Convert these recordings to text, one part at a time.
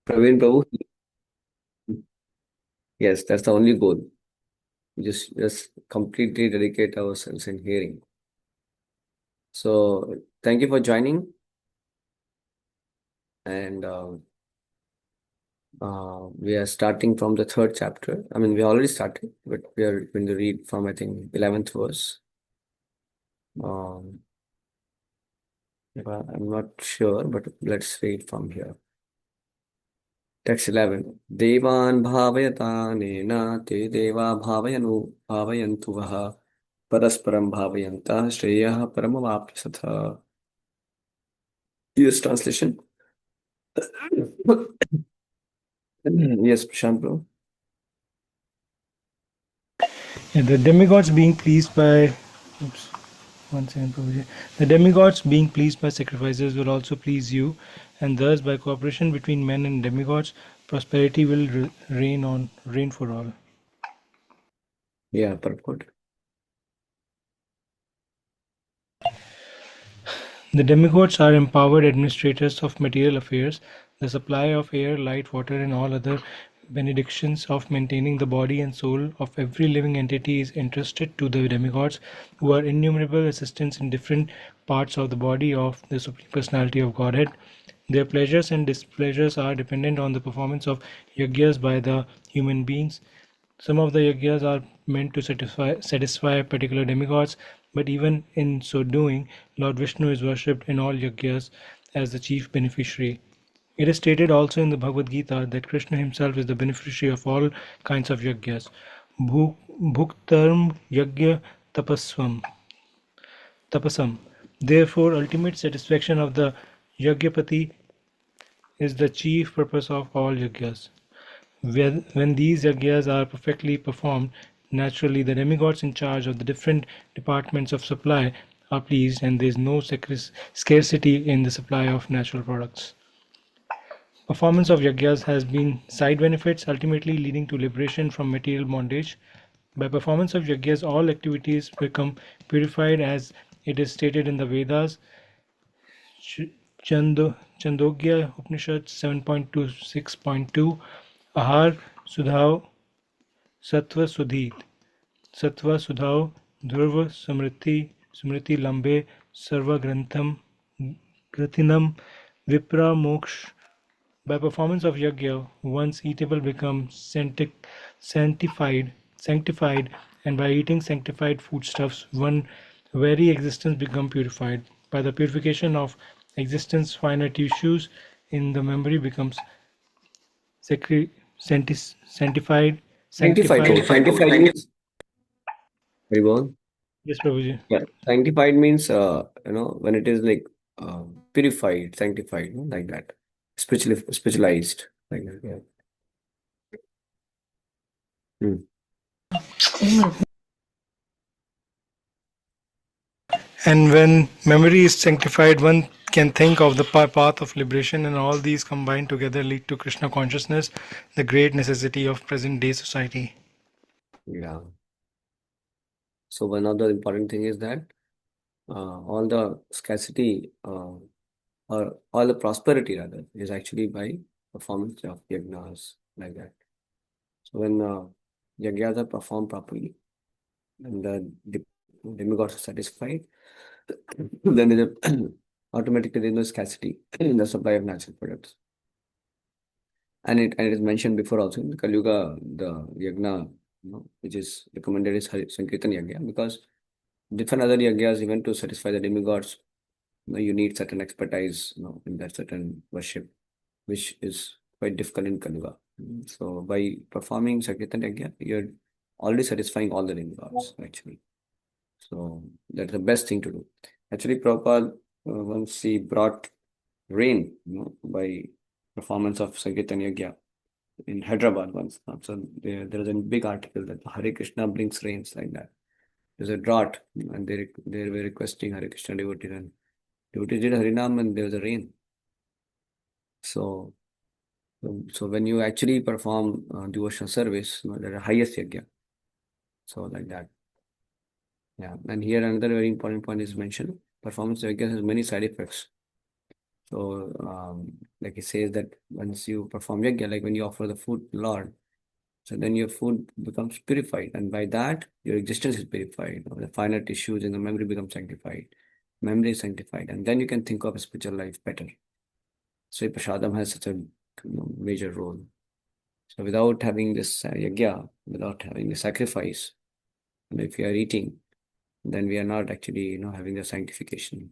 Praveen Prabhu, yes, that's the only goal. Just completely dedicate ourselves in hearing. So thank you for joining, and we are starting from the third chapter. I mean, we already started, but we are going to read from I think 11th verse. Um, I'm not sure, but let's read from here. Text 11. Devan bhavayatanena te deva bhavayantu vaha parasparam bhavayanta shreyah paramavapyasatha. Yes, translation. Yes, Prashant bro. Yeah, the demigods being pleased by oops, one second, Prabhuji. The demigods being pleased by sacrifices will also please you, and thus by cooperation between men and demigods, prosperity will reign for all. Yeah, purport. The demigods are empowered administrators of material affairs. The supply of air, light, water, and all other benedictions of maintaining the body and soul of every living entity is entrusted to the demigods, who are innumerable assistants in different parts of the body of the Supreme Personality of Godhead. Their pleasures and displeasures are dependent on the performance of yajnas by the human beings. Some of the yajnas are meant to satisfy particular demigods, but even in so doing, Lord Vishnu is worshipped in all yajnas as the chief beneficiary. It is stated also in the Bhagavad Gita that Krishna himself is the beneficiary of all kinds of yajnas. Bhuktarm yajna tapasvam tapasam. Therefore, ultimate satisfaction of the Yagyapati is the chief purpose of all yajnas. When these yajnas are perfectly performed, naturally the demigods in charge of the different departments of supply are pleased, and there is no scarcity in the supply of natural products. Performance of yajnas has been side benefits, ultimately leading to liberation from material bondage. By performance of yajnas, all activities become purified, as it is stated in the Vedas. Chandogya Upanishad 7.26.2 Ahar Sudhav Sattva Sudhit Sattva Sudhav Dhruva Smriti Lambe Sarva Grantham Gratinam Vipra Moksh. By performance of yajna, one's eatable becomes sanctified, and by eating sanctified foodstuffs, one very existence becomes purified. By the purification of existence, finer tissues in the memory becomes sanctified. Sanctified. Sanctified. Sanctified means very well. Yes, Prabhuji. Yeah, sanctified means when it is like purified, sanctified, like that. Spiritually specialized, like that. Yeah. Hmm. And when memory is sanctified, one can think of the path of liberation, and all these combined together lead to Krishna consciousness, the great necessity of present day society. Yeah. So one of the important thing is that all the scarcity or all the prosperity rather is actually by performance of yagnas, like that. So when yagnas are performed properly and the demigods are satisfied, then there's automatically there's no scarcity in the supply of natural products. And it is mentioned before also in the Kali Yuga, the yagna, which is recommended is Sankirtan yagna, because different other yagnas, even to satisfy the demigods, you need certain expertise, in that certain worship, which is quite difficult in Kali Yuga. So by performing Sankirtan yagna, you're already satisfying all the demigods actually. So that's the best thing to do. Actually, Prabhupada, once he brought rain, by performance of Sankirtan yagna in Hyderabad once. So there is a big article that Hare Krishna brings rains, like that. There's a drought, and they were requesting Hare Krishna devotees, and devotees did Harinam, and there was a rain. So so when you actually perform devotional service, there are highest yajna. So like that. Yeah. And here another very important point is mentioned. Performance yajna has many side effects. So, like he says that once you perform yajna, like when you offer the food to Lord, so then your food becomes purified, and by that your existence is purified. Or the finer tissues in the memory become sanctified. Memory is sanctified, and then you can think of a spiritual life better. So prasadam has such a major role. So without having this yajna, without having the sacrifice, and if we are eating, then we are not actually, having the sanctification.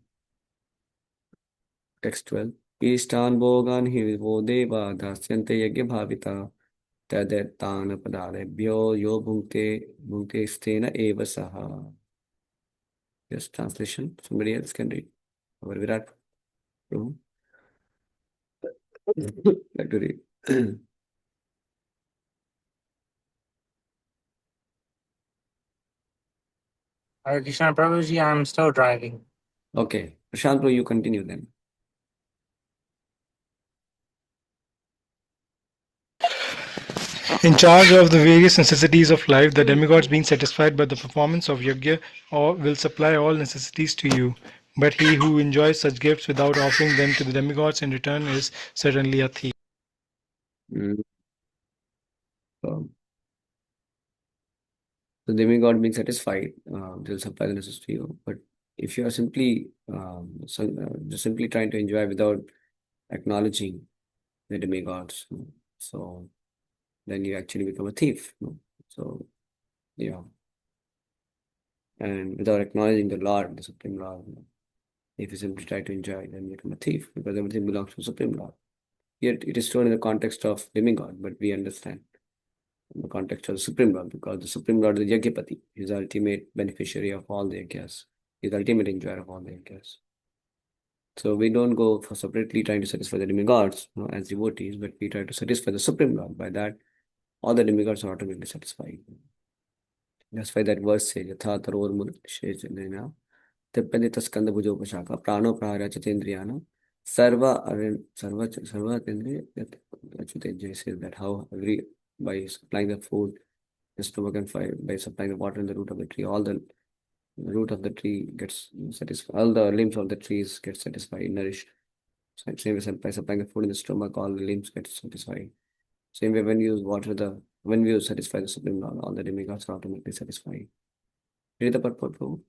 Text 12. Ishtan bhogan hi vo deva dasyante yajna bhavita tadetan padadebhyo yo bhunte sthena eva saha. Yes, translation. Somebody else can read. Our Virat Prabhu. Like to read. Hare Krishna Prabhuji, I'm still driving. Okay. Prashant Prabhu, you continue then. In charge of the various necessities of life, the demigods being satisfied by the performance of yajna will supply all necessities to you. But he who enjoys such gifts without offering them to the demigods in return is certainly a thief. Mm. So, the demigod being satisfied, they'll supply the necessities to you. But if you are simply just simply trying to enjoy without acknowledging the demigods, so then you actually become a thief. So, yeah. And without acknowledging the Lord, the Supreme Lord, if you simply try to enjoy, then you become a thief because everything belongs to Supreme Lord. Yet it is shown in the context of demigod, but we understand in the context of the Supreme Lord because the Supreme Lord is the Yajnapati. He is the ultimate beneficiary of all the yajnas. He is the ultimate enjoyer of all the yajnas. So we don't go for separately trying to satisfy the demigods as devotees, but we try to satisfy the Supreme Lord. By that, all the demigods are automatically satisfied. That's why that verse says, Yatha taror murshena Tippanitas skanda bhujopashaka prano prahara chatendriyana sarva tendriya Achyutendriya says that how every by supplying the food, the stomach and fire, by supplying the water in the root of the tree, all the root of the tree gets satisfied, all the limbs of the trees get satisfied, nourished. Same way by supplying the food in the stomach, all the limbs get satisfied. Same way when you use water, when we satisfy the Supreme Lord, all the demigods are automatically satisfied. Read the purport, Prabhu.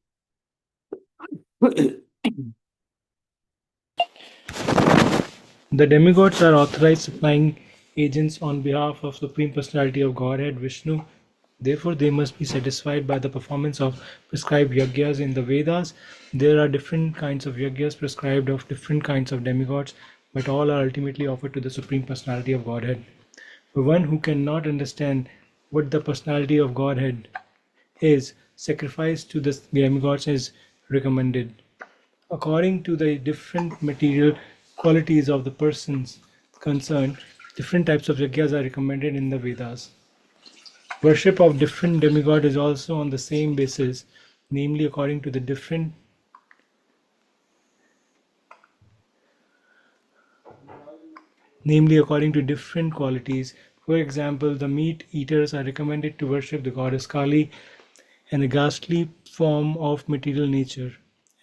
The demigods are authorized supplying agents on behalf of Supreme Personality of Godhead Vishnu. Therefore, they must be satisfied by the performance of prescribed yajnas in the Vedas. There are different kinds of yajnas prescribed of different kinds of demigods, but all are ultimately offered to the Supreme Personality of Godhead. For one who cannot understand what the personality of Godhead is, sacrifice to the demigods is recommended. According to the different material qualities of the persons concerned, different types of yajnas are recommended in the Vedas. Worship of different demigods is also on the same basis, namely according to different qualities. For example, the meat eaters are recommended to worship the goddess Kali, and a ghastly form of material nature,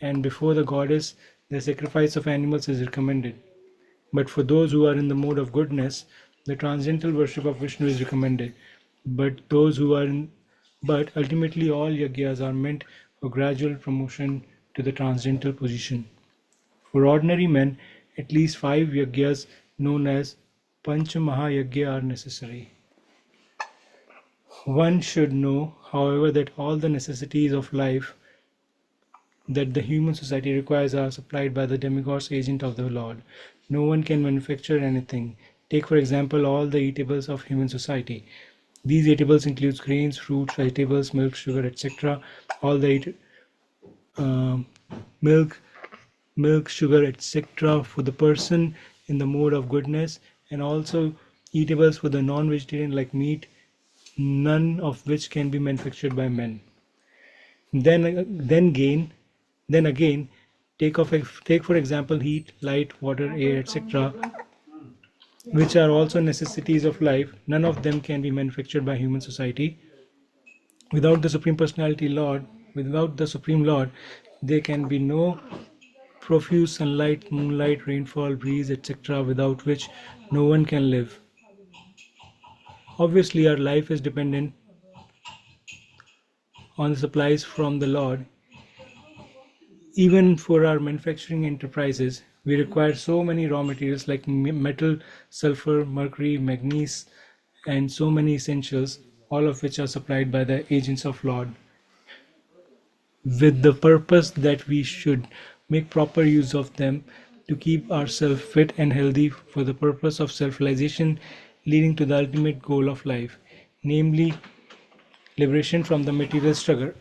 and before the goddess the sacrifice of animals is recommended. But for those who are in the mode of goodness, the transcendental worship of Vishnu is recommended. But ultimately all yajnas are meant for gradual promotion to the transcendental position. For ordinary men, at least 5 yajnas known as Panch Mahayajna are necessary. One should know, however, that all the necessities of life that the human society requires are supplied by the demigods agent of the Lord. No one can manufacture anything. Take, for example, all the eatables of human society. These eatables include grains, fruits, vegetables, milk, sugar, etc. All the uh, milk, sugar, etc. for the person in the mode of goodness, and also eatables for the non-vegetarian like meat, none of which can be manufactured by men. Then again, take for example heat, light, water, air, etc., which are also necessities of life. None of them can be manufactured by human society. Without the Supreme Lord, there can be no profuse sunlight, moonlight, rainfall, breeze, etc., without which no one can live. Obviously, our life is dependent on the supplies from the Lord. Even for our manufacturing enterprises, we require so many raw materials like metal, sulfur, mercury, manganese, and so many essentials, all of which are supplied by the agents of Lord, with the purpose that we should make proper use of them to keep ourselves fit and healthy for the purpose of self-realization, leading to the ultimate goal of life, namely liberation from the material struggle,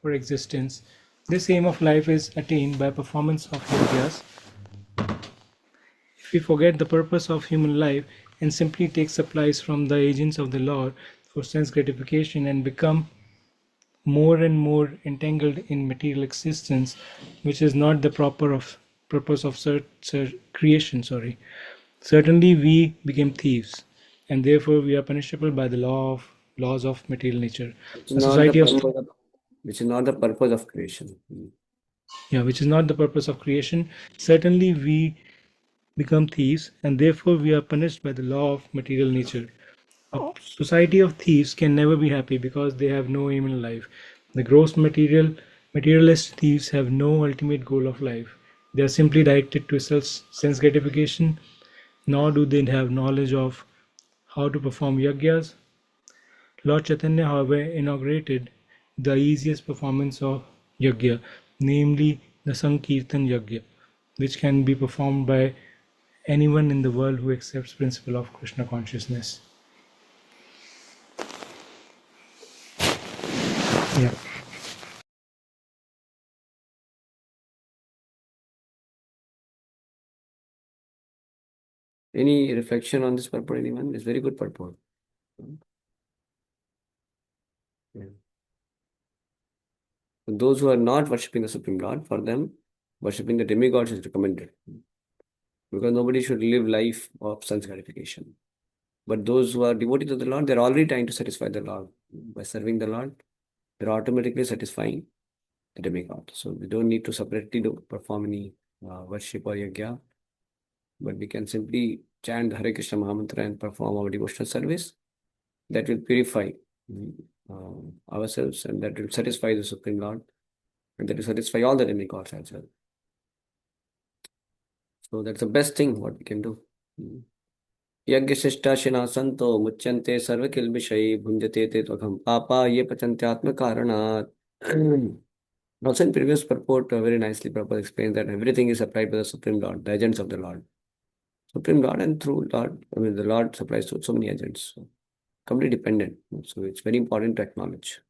for existence. This aim of life is attained by performance of yogas. If we forget the purpose of human life and simply take supplies from the agents of the Lord for sense gratification and become more and more entangled in material existence, which is not the proper of purpose of creation. Certainly, we became thieves, and therefore we are punishable by the laws of material nature. Which is A not the society of purpose of, which is not the purpose of creation. yeah, which is not the purpose of creation. Certainly, we become thieves, and therefore we are punished by the law of material nature. A society of thieves can never be happy because they have no aim in life. The gross materialist thieves have no ultimate goal of life. They are simply directed to sense gratification, nor do they have knowledge of how to perform yagyas. Lord Chaitanya, however, inaugurated the easiest performance of yagya, namely the Sankirtan yagya, which can be performed by anyone in the world who accepts principle of Krishna consciousness. Yeah. Any reflection on this purport, anyone? It's very good purport. Yeah. For those who are not worshipping the Supreme Lord, for them, worshipping the demigods is recommended. Because nobody should live life of sense gratification. But those who are devoted to the Lord, they're already trying to satisfy the Lord. By serving the Lord, they're automatically satisfying the demigod. So we don't need to separately perform any worship or yajna, but we can simply chant the Hare Krishna Mahamantra and perform our devotional service. That will purify ourselves, and that will satisfy the Supreme Lord, and that will satisfy all the demigods as well. So that's the best thing what we can do. यज्ञशिष्टाशिना संतो मुच्यन्ते सर्वकिल्बिषै भुञ्जते ते त्वघं पापा ये पचन्त्यात्मकारणात्. Also in previous purport, very nicely Prabhupada explained that everything is supplied by the Supreme Lord, the agents of the Lord. Supreme Lord, and through Lord, I mean the Lord supplies to so many agents. So completely dependent. So it's very important to acknowledge.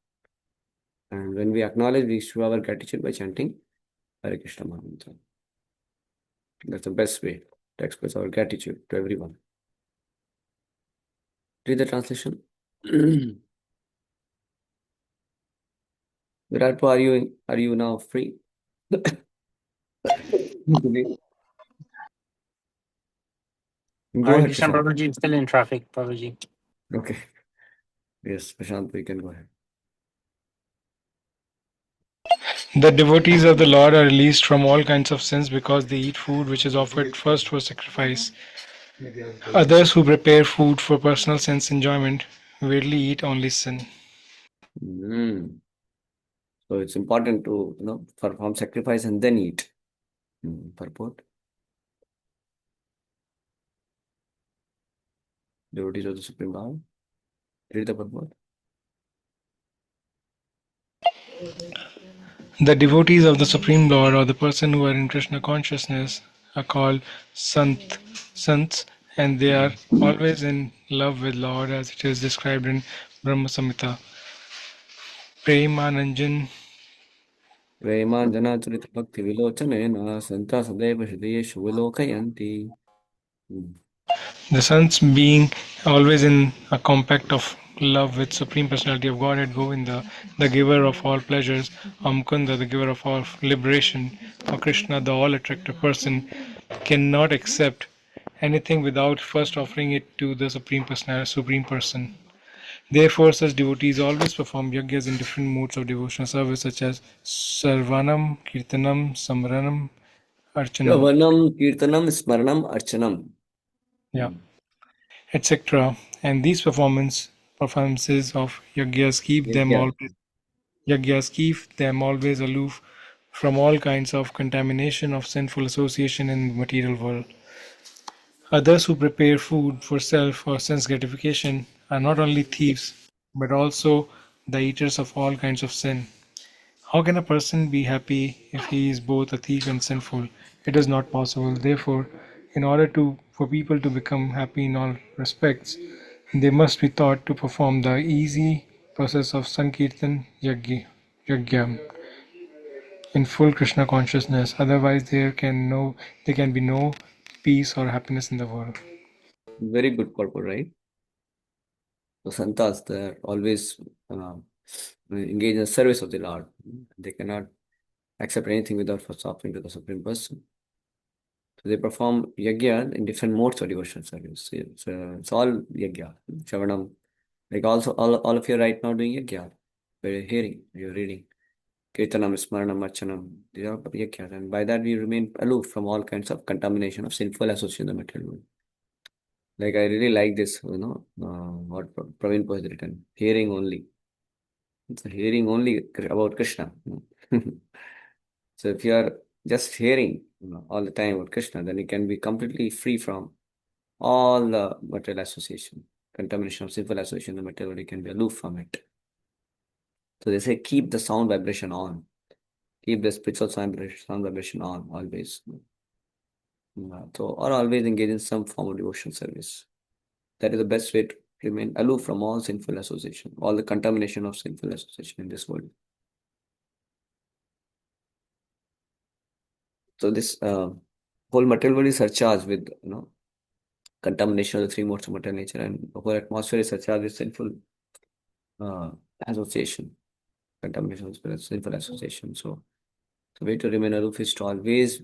And when we acknowledge, we show our gratitude by chanting Hare Krishna Mahamantra. That's the best way to express our gratitude to everyone. Read the translation. Virat, are you now free? Go Hare ahead, Krishna Prashant. Prabhuji, still in traffic, Prabhuji. Okay. Yes, Prashant, we can go ahead. The devotees of the Lord are released from all kinds of sins because they eat food which is offered first for sacrifice. Others who prepare food for personal sense enjoyment weirdly eat only sin. Mm. So it's important to perform sacrifice and then eat. Purport. Devotees of the Supreme Lord. Read the purport. The devotees of the Supreme Lord or the person who are in Krishna consciousness are called Sants, and they are always in love with Lord as it is described in Brahma Samhita. Premananjan. Premanjana bhakti vilochanena santa sadeva hridayeshu vilokayanti. The sons being always in a compact of love with Supreme Personality of Godhead Govinda, the giver of all pleasures, or Mukunda, the giver of all liberation, or Krishna, the all-attractive person, cannot accept anything without first offering it to the Supreme Personality, Supreme Person. Therefore, such devotees always perform yajnas in different modes of devotional service, such as Sarvanam, Kirtanam, Samranam, Archanam, Shravanam, Kirtanam, Smaranam, Archanam. yeah, Hmm. etc. And these performances of Yeah. yajnas keep them always aloof from all kinds of contamination of sinful association in the material world. Others who prepare food for self or sense gratification are not only thieves, but also the eaters of all kinds of sin. How can a person be happy if he is both a thief and sinful? It is not possible. Therefore, in order for people to become happy in all respects, they must be taught to perform the easy process of Sankirtan Yajna in full Krishna consciousness. Otherwise, there can be no peace or happiness in the world. Very good purpose, right? The santas, they're always engaged in the service of the Lord. They cannot accept anything without first offering to the Supreme Person. So they perform yajna in different modes of devotional service. It's all yajna, Shavanam. Like also, all of you right now doing yajna. We're hearing, you're reading. Kirtanam, Smaranam, Archanam. These are yajna. And by that, we remain aloof from all kinds of contamination of sinful association in the material world. Like I really like this, what Praveen was written. Hearing only. It's a hearing only about Krishna. So if you are just hearing all the time about Krishna, then you can be completely free from all the material association, contamination of sinful association, the material, you can be aloof from it. So they say keep the sound vibration on, keep the spiritual sound vibration on always. So or always engage in some form of devotion service. That is the best way to remain aloof from all sinful association, all the contamination of sinful association in this world. So this whole material world is surcharged with contamination of the three modes of material nature, and the whole atmosphere is surcharged with sinful uh, association, contamination of sinful association. So the way to remain aloof is to always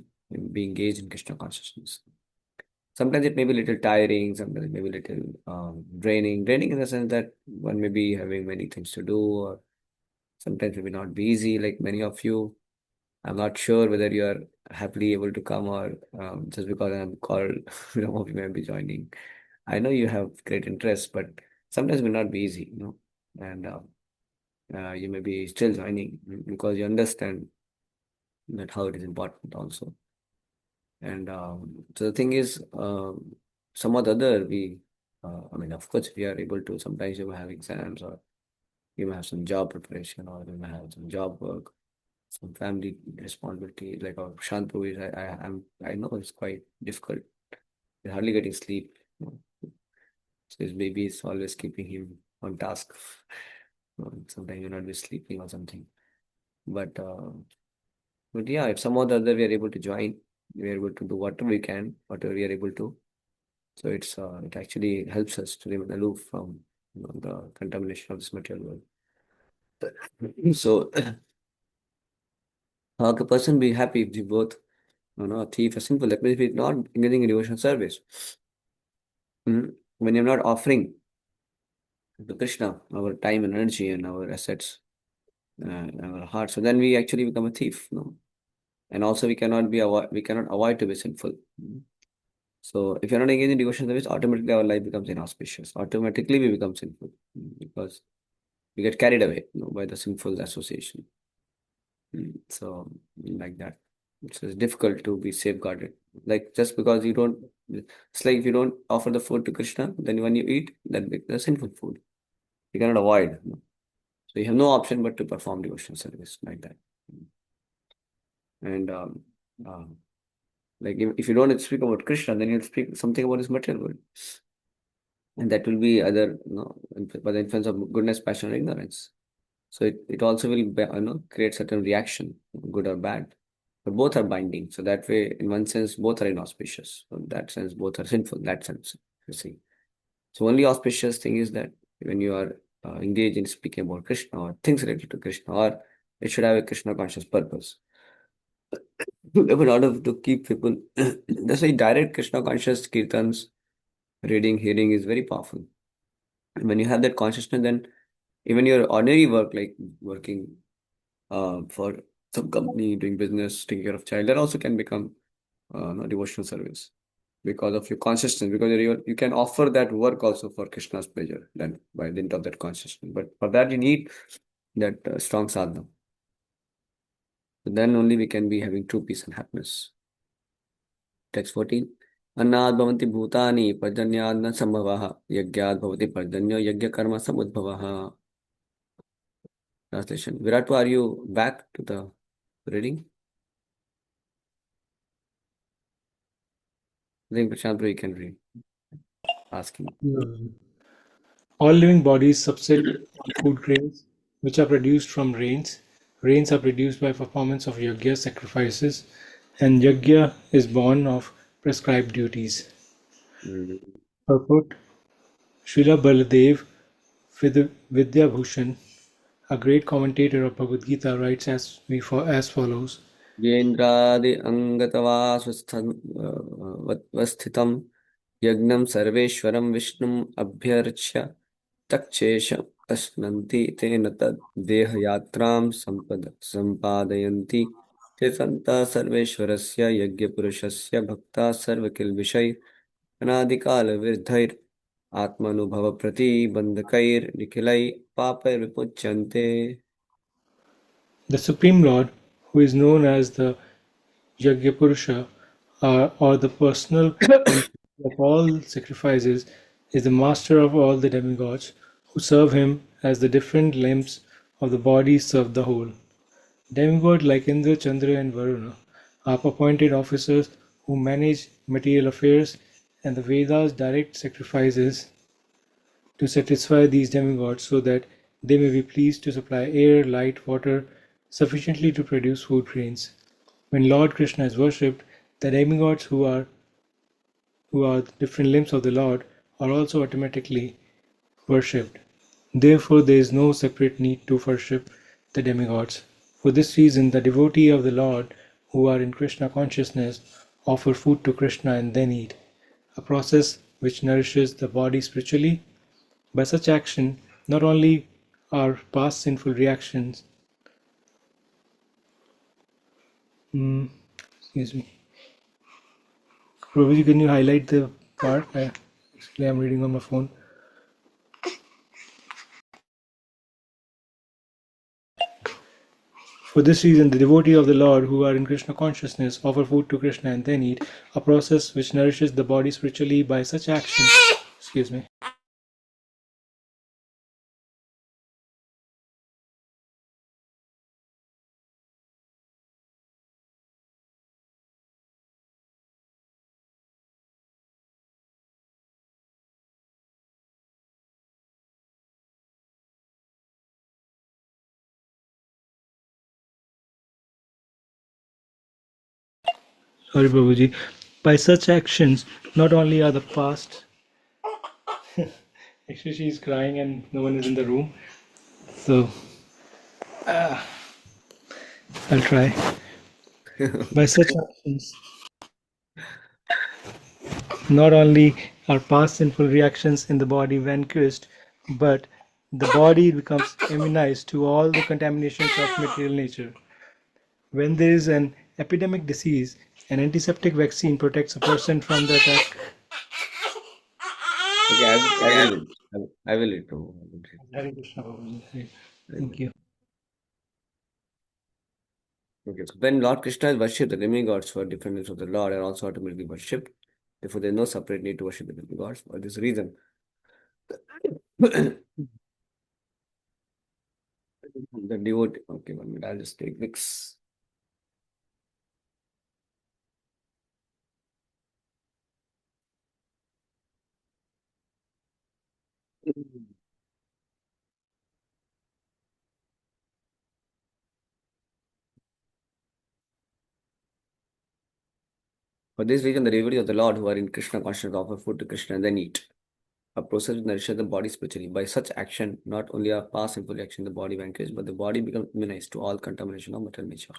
be engaged in Krishna consciousness. Sometimes it may be a little tiring, sometimes it may be a little draining. Draining in the sense that one may be having many things to do, or sometimes it may not be easy, like many of you. I'm not sure whether you are happily able to come or just because I'm called, some of you may be joining. I know you have great interest, but sometimes it may not be easy, and you may be still joining because you understand that how it is important also. And so the thing is, some or the other, I mean, of course, we are able to, sometimes you may have exams or you may have some job preparation or you may have some job work, some family responsibility, like our Shantru is, I know it's quite difficult. You're hardly getting sleep. So his baby is always keeping him on task. Sometimes you'll not be sleeping or something. But yeah, if some or the other we are able to join, we are able to do whatever we can, whatever we are able to. So it actually helps us to remain aloof from the contamination of this material world. So how can a person be happy if they both, a thief or sinful? That means if he's not engaging in devotional service. When you're not offering to Krishna our time and energy and our assets, our heart, so then we actually become a thief. And also we cannot avoid to be sinful. So if you're not engaging in devotional service, automatically our life becomes inauspicious. Automatically we become sinful because we get carried away by the sinful association. So like that. So it's difficult to be safeguarded. Like just because you don't, it's like if you don't offer the food to Krishna, then when you eat, that becomes sinful food. You cannot avoid. So you have no option but to perform devotional service like that. And uh, like if you don't speak about Krishna, then you'll speak something about his material world. And that will be either, by the influence of goodness, passion, or ignorance. So it also will, create certain reaction, good or bad. But both are binding. So that way, in one sense, both are inauspicious. So in that sense, both are sinful. That sense, you see. So only auspicious thing is that when you are engaged in speaking about Krishna or things related to Krishna, or it should have a Krishna conscious purpose. In order to keep people, that's why direct Krishna conscious kirtans, reading, hearing is very powerful. When you have that consciousness, then even your ordinary work, like working for some company, doing business, taking care of child, that also can become no, devotional service because of your consciousness. Because you can offer that work also for Krishna's pleasure, then by dint of that consciousness. But for that, you need that strong sadhana. So then only we can be having true peace and happiness. Text 14. अन्नाद् भवन्ति भूतानि पर्जन्याद् न सम्भवः यज्ञाद् भवति पर्जन्यो यज्ञकर्म समुद्भवः. Translation. Virat, are you back to the reading? I think Prashant Bro, you can read. Ask him. All living bodies subsist on food grains, which are produced from rains. Rains are produced by performance of yajna sacrifices, and yajna is born of prescribed duties. Mm. Purport: Srila Baladev Vidyabhushan, a great commentator of Bhagavad Gita, writes as follows. येन्द्रादि अङ्गतवा स्थितं यज्ञं सर्वेश्वरं विष्णुम् अभ्यर्च्य तक्षेष अश्नन्ति तेन तद् देहयात्रां सम्पादयन्ति ते सन्तः सर्वेश्वरस्य यज्ञपुरुषस्य भक्ताः सर्वकिल्बिषैः अनादिकालविद्धैः आत्मानुभवप्रतिबन्धकैर्निखिलैः पापैर्विमुच्यन्ते. The Supreme Lord, who is known as the Yagyapurusha, or the personal of all sacrifices, is the master of all the demigods, who serve him as the different limbs of the body serve the whole. Demigods like Indra, Chandra, and Varuna are appointed officers who manage material affairs, and the Vedas direct sacrifices to satisfy these demigods so that they may be pleased to supply air, light, water sufficiently to produce food grains. When Lord Krishna is worshipped, the demigods who are the different limbs of the Lord are also automatically worshipped. Therefore, there is no separate need to worship the demigods. For this reason, the devotee of the Lord who are in Krishna consciousness offer food to Krishna and then eat, a process which nourishes the body spiritually. By such action, not only are past sinful reactions, excuse me, Prabhuji, can you highlight the part? Actually, I'm reading on my phone. For this reason, the devotee of the Lord who are in Krishna consciousness offer food to Krishna and then eat, a process which nourishes the body spiritually. By such action. Excuse me. Sorry, Prabhuji. By such actions, not only are the past. Actually, she's crying and no one is in the room. So, I'll try. By such actions, not only are past sinful reactions in the body vanquished, but the body becomes immunized to all the contaminations of material nature. When there is an epidemic disease, an antiseptic vaccine protects a person from the attack. Okay, I will read. I will read too. I will read. Hare Krishna, Babaji. I will. Thank you. Okay, so when Lord Krishna is worshipped, the demigods who are different names of the Lord are also automatically worshipped. Therefore, there is no separate need to worship the demigods. For this reason, the devotee. Okay, 1 minute. I'll just take mix. For this reason, the devotees of the Lord who are in Krishna consciousness offer food to Krishna and then eat. A process which nourishes the body spiritually. By such action, not only are past sinful reaction the body vanquished, but the body becomes immunized to all contamination of material nature.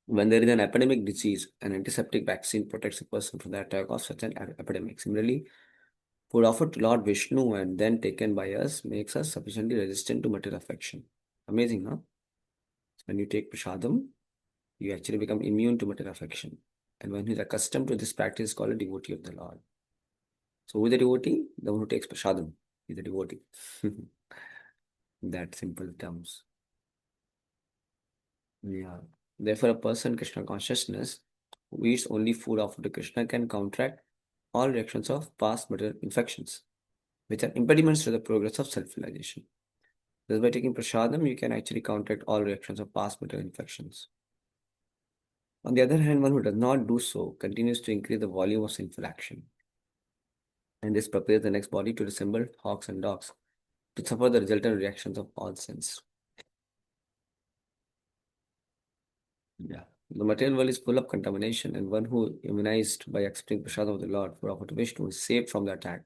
When there is an epidemic disease, an antiseptic vaccine protects a person from the attack of such an epidemic. Similarly, Food offered to Lord Vishnu and then taken by us makes us sufficiently resistant to material affection. Amazing, huh? When you take prasadam, you actually become immune to material affection. And when he's accustomed to this practice, is called a devotee of the Lord. So who is the devotee? The one who takes prasadam is the devotee. That simple terms. Yeah. Therefore, a person Krishna consciousness who eats only food offered to Krishna can counteract all reactions of past material infections, which are impediments to the progress of self-realization. Thus, by taking prasadam, you can actually counteract all reactions of past material infections. On the other hand, one who does not do so continues to increase the volume of sinful action. And this prepares the next body to resemble hawks and dogs, to suffer the resultant reactions of all sins. Yeah. The material world is full of contamination, and one who immunized by accepting prasadam of the Lord for offer to Vishnu is saved from the attack.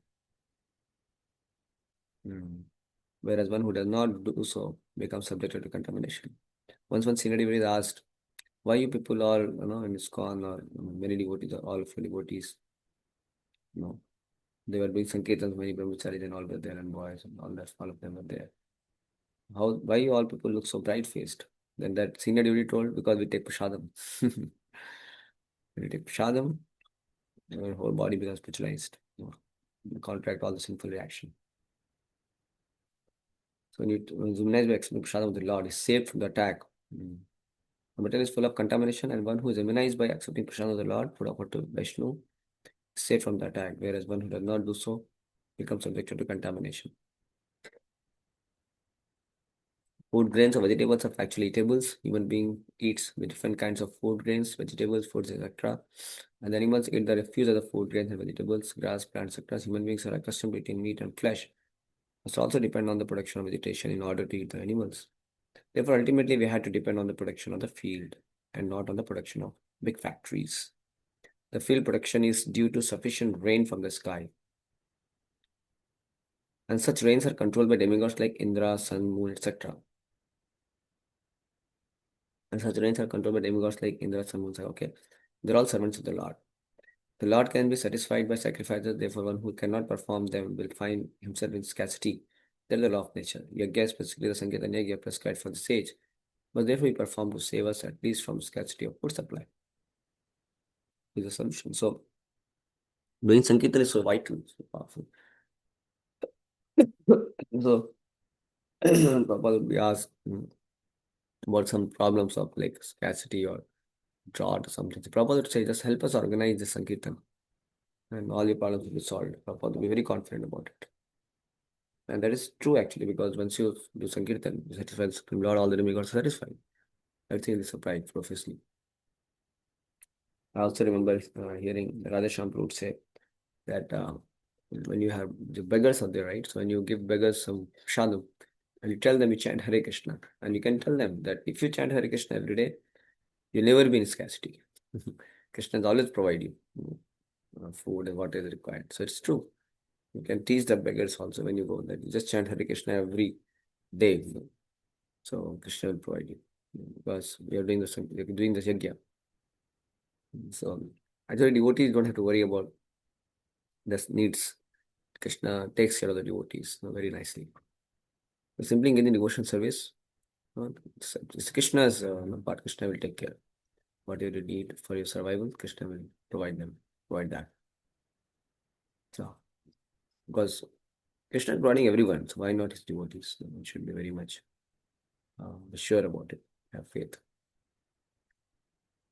Whereas one who does not do so becomes subjected to contamination. Once one senior devotee is asked, why you people all, in ISKCON or many devotees or all of your devotees, they were doing sankirtans, many brahmacharis and all were there and boys and all of them were there. Why you all people look so bright faced? Then that senior devotee told, because we take prasadam. When you take prasadam, your whole body becomes spiritualized. You contract all the sinful reaction. So when you immunize by accepting prasadam of the Lord, is saved from the attack. The material is full of contamination, and one who is immunized by accepting prasadam of the Lord, put offered to Vishnu, is saved from the attack, whereas one who does not do so becomes subjected to contamination. Food grains or vegetables are actually eatables. Human being eats with different kinds of food grains, vegetables, foods, etc. And the animals eat the refuse of the food grains and vegetables, grass, plants, etc. Human beings are accustomed to eating meat and flesh. Must also depend on the production of vegetation in order to eat the animals. Therefore, ultimately, we had to depend on the production of the field and not on the production of big factories. The field production is due to sufficient rain from the sky. And such rains are controlled by demigods like Indra, Sun, Moon, etc. And such rains are controlled by demigods like Indra, Sun, Moon, okay. They're all servants of the Lord. The Lord can be satisfied by sacrifices, therefore one who cannot perform them will find himself in scarcity. That's the law of nature. Yajna is specifically the Sankirtan Yajna prescribed for the sage, but therefore we perform to save us at least from scarcity of food supply. Is the solution. So doing Sankirtan is so vital, so powerful. So Prabhupada would be asked about some problems of like scarcity or drought or something. So Prabhupada would say, just help us organize the Sankirtan and all your problems will be solved. Prabhupada would be very confident about it. And that is true actually, because once you do Sankirtan, you satisfy the Supreme Lord, all the demigods are satisfied. Everything is supplied profusely. I also remember hearing Radheshyam would say that when you have the beggars are there, right? So when you give beggars some shadam and you tell them you chant Hare Krishna, and you can tell them that if you chant Hare Krishna every day, you'll never be in scarcity. Krishna always provide you food and what is required. So it's true. You can teach the beggars also when you go that you just chant Hare Krishna every day. So Krishna will provide you because we are doing this yajna. So actually devotees don't have to worry about this needs. Krishna takes care of the devotees very nicely. So simply engage in devotion service. It's Krishna's part. Krishna will take care. Whatever you need for your survival, Krishna will provide that. So because Krishna is providing everyone, so why not his devotees? One should be very much sure about it. Have faith.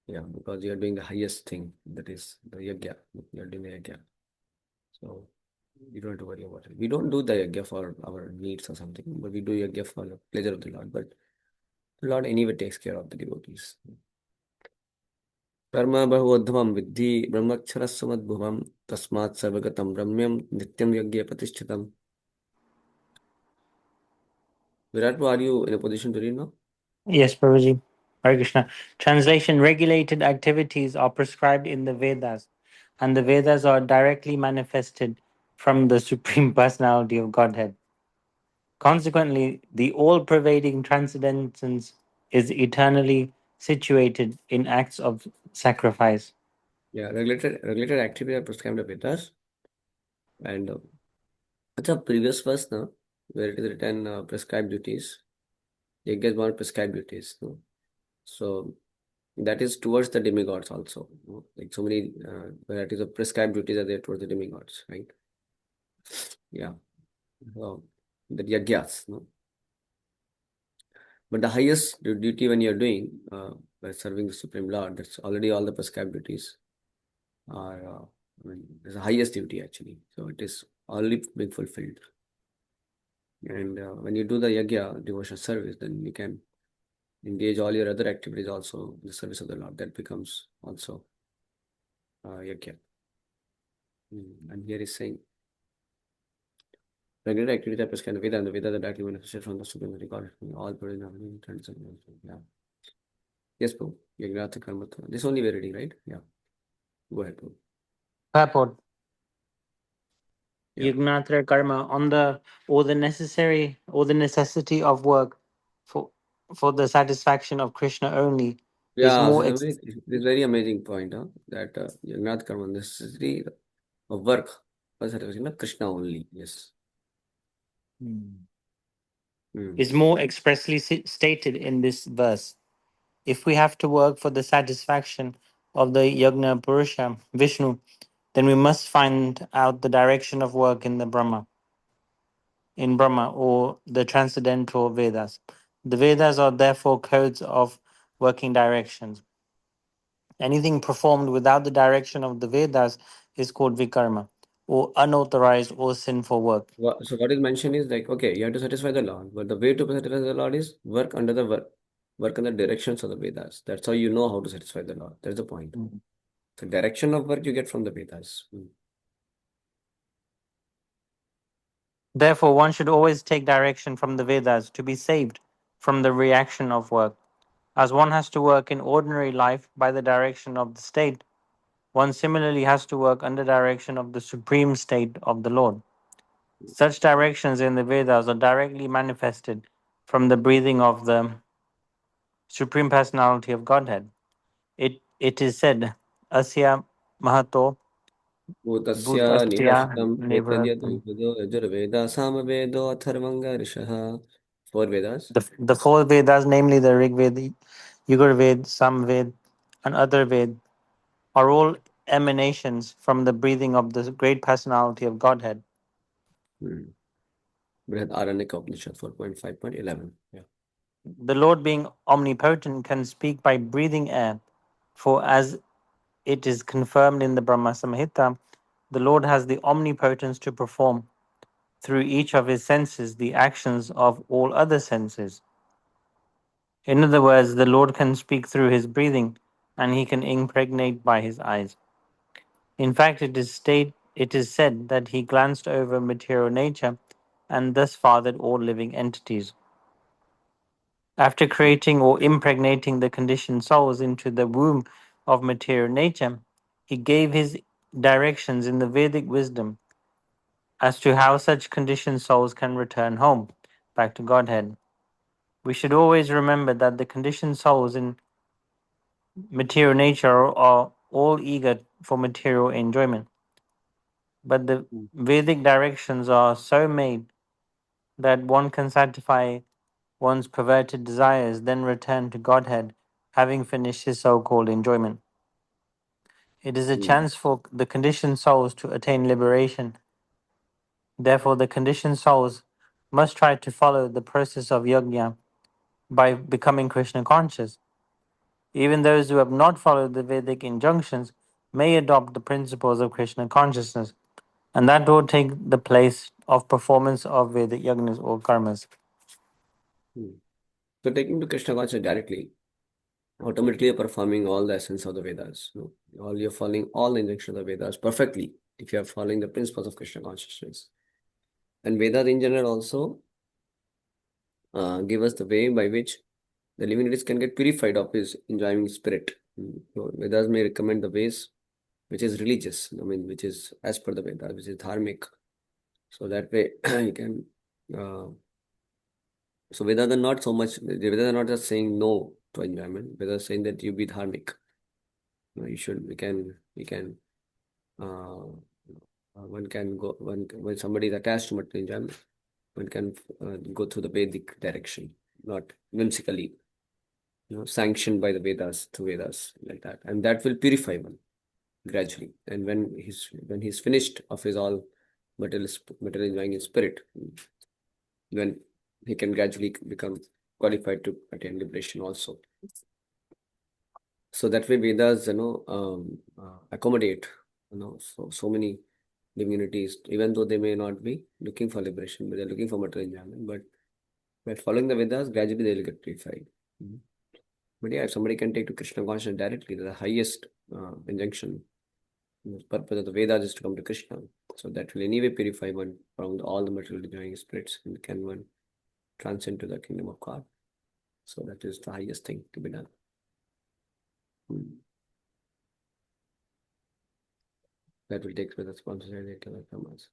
Yeah, because you are doing the highest thing, that is the yajna. You are doing the yajna. So you don't have to worry about it. We don't do the yajna for our needs or something, but we do yajna for the pleasure of the Lord. But the Lord anyway takes care of the devotees. Karma bahudhavam viddhi brahmacharasya madbhuvam tasmat sarvagatam brahmyam nityam yajna pratishthitam. Virat, are you in a position to read now? Yes, Prabhuji. Hare Krishna. Translation: regulated activities are prescribed in the Vedas, and the Vedas are directly manifested from the Supreme Personality of Godhead. Consequently, the all pervading transcendence is eternally situated in acts of sacrifice. Yeah, regulated activities are prescribed by Vedas, and अच्छा, previous verse now, where it is written prescribed duties. Yajnas want prescribed duties. No? So that is towards the demigods also. No? Like so many varieties of prescribed duties are there towards the demigods, right? Yeah. So the yagyas. No? But the highest duty when you're doing by serving the Supreme Lord, that's already all the prescribed duties are, I mean, it's the highest duty actually. So it is already being fulfilled. And when you do the yagya, devotional service, then you can engage all your other activities also in the service of the Lord. That becomes also yagya. And here is saying, regular activity that prescribed in the Veda, and the Veda that directly manifested from the Supreme God, all put in terms of, yeah. Yes, Prabhu. Yagnatha karma. This only we're reading, right? Yeah. Go ahead, Prabhu. Purport. Yeah. Yugnatra karma on the necessity of work for the satisfaction of Krishna only is Yeah, so more it's a very, this very amazing point, huh? That Yagnatha karma, necessity of work was satisfaction of Krishna only. Yes. Mm. is more expressly stated in this verse. If we have to work for the satisfaction of the Yagna Purusha, Vishnu, then we must find out the direction of work in Brahma or the transcendental Vedas. The Vedas are therefore codes of working directions. Anything performed without the direction of the Vedas is called vikarma, or unauthorized or sinful work. So what is mentioned is like, okay, you have to satisfy the Lord, but the way to satisfy the Lord is work under the work under directions of the Vedas. That's how you know how to satisfy the Lord. That's the point. Mhm. The direction of work you get from the Vedas. Therefore, one should always take direction from the Vedas to be saved from the reaction of work. As one has to work in ordinary life by the direction of the state, one similarly has to work under direction of the supreme state of the Lord. Such directions in the Vedas are directly manifested from the breathing of the Supreme Personality of Godhead. It is said, Asya Mahato भूतस्य Bhutasya निरस्तं Nivratam. एतद्यद्वेदो Yajurveda सामवेदो अथर्वङ्ग ऋषः. Four Vedas. The four Vedas, namely the Rig Veda, Yajurveda, Samveda, and other Ved, are all emanations from the breathing of the great personality of Godhead. Hmm. Brihad Aranyaka Upanishad 4.5.11. Yeah. The Lord, being omnipotent, can speak by breathing air, for as it is confirmed in the Brahma Samhita, the Lord has the omnipotence to perform through each of his senses the actions of all other senses. In other words, the Lord can speak through his breathing, and he can impregnate by his eyes. In fact, it is said that he glanced over material nature and thus fathered all living entities. After creating or impregnating the conditioned souls into the womb of material nature, he gave his directions in the Vedic wisdom as to how such conditioned souls can return home, back to Godhead. We should always remember that the conditioned souls in material nature are all eager for material enjoyment. But the Hmm. Vedic directions are so made that one can satisfy one's perverted desires, then return to Godhead, having finished his so called enjoyment. It is a Hmm. chance for the conditioned souls to attain liberation. Therefore, the conditioned souls must try to follow the process of yajna by becoming Krishna conscious. Even those who have not followed the Vedic injunctions may adopt the principles of Krishna consciousness, and that will take the place of performance of Vedic yajnas or karmas. Hmm. So taking to Krishna consciousness directly, automatically you're performing all the essence of the Vedas. No? All you're following all the injunctions of the Vedas perfectly if you are following the principles of Krishna consciousness. And Vedas in general also give us the way by which the living entities can get purified of his enjoying spirit. So Vedas may recommend the ways which is religious, I mean, which is as per the Vedas, which is dharmic. So that way you can. Uh, so Vedas are not so much. The Vedas are not just saying no to enjoyment. Vedas are saying that you be dharmic. You should. We can. Uh, one can go, when somebody is attached to material enjoyment, one can go through the Vedic direction, not whimsically, sanctioned by the Vedas, through Vedas, like that. And that will purify one gradually. And when he's finished of his all material enjoying in spirit, then he can gradually become qualified to attain liberation also. So that way Vedas, accommodate, so many divinities, even though they may not be looking for liberation, but they're looking for material enjoyment. But by following the Vedas, gradually they'll get purified. Mhm. But yeah, if somebody can take to Krishna consciousness directly, the highest injunction, the purpose of the Vedas is to come to Krishna. So that will anyway purify one from all the material enjoying spirits, and can one transcend to the kingdom of God. So that is the highest thing to be done. That will take with the responsibility of the karmas.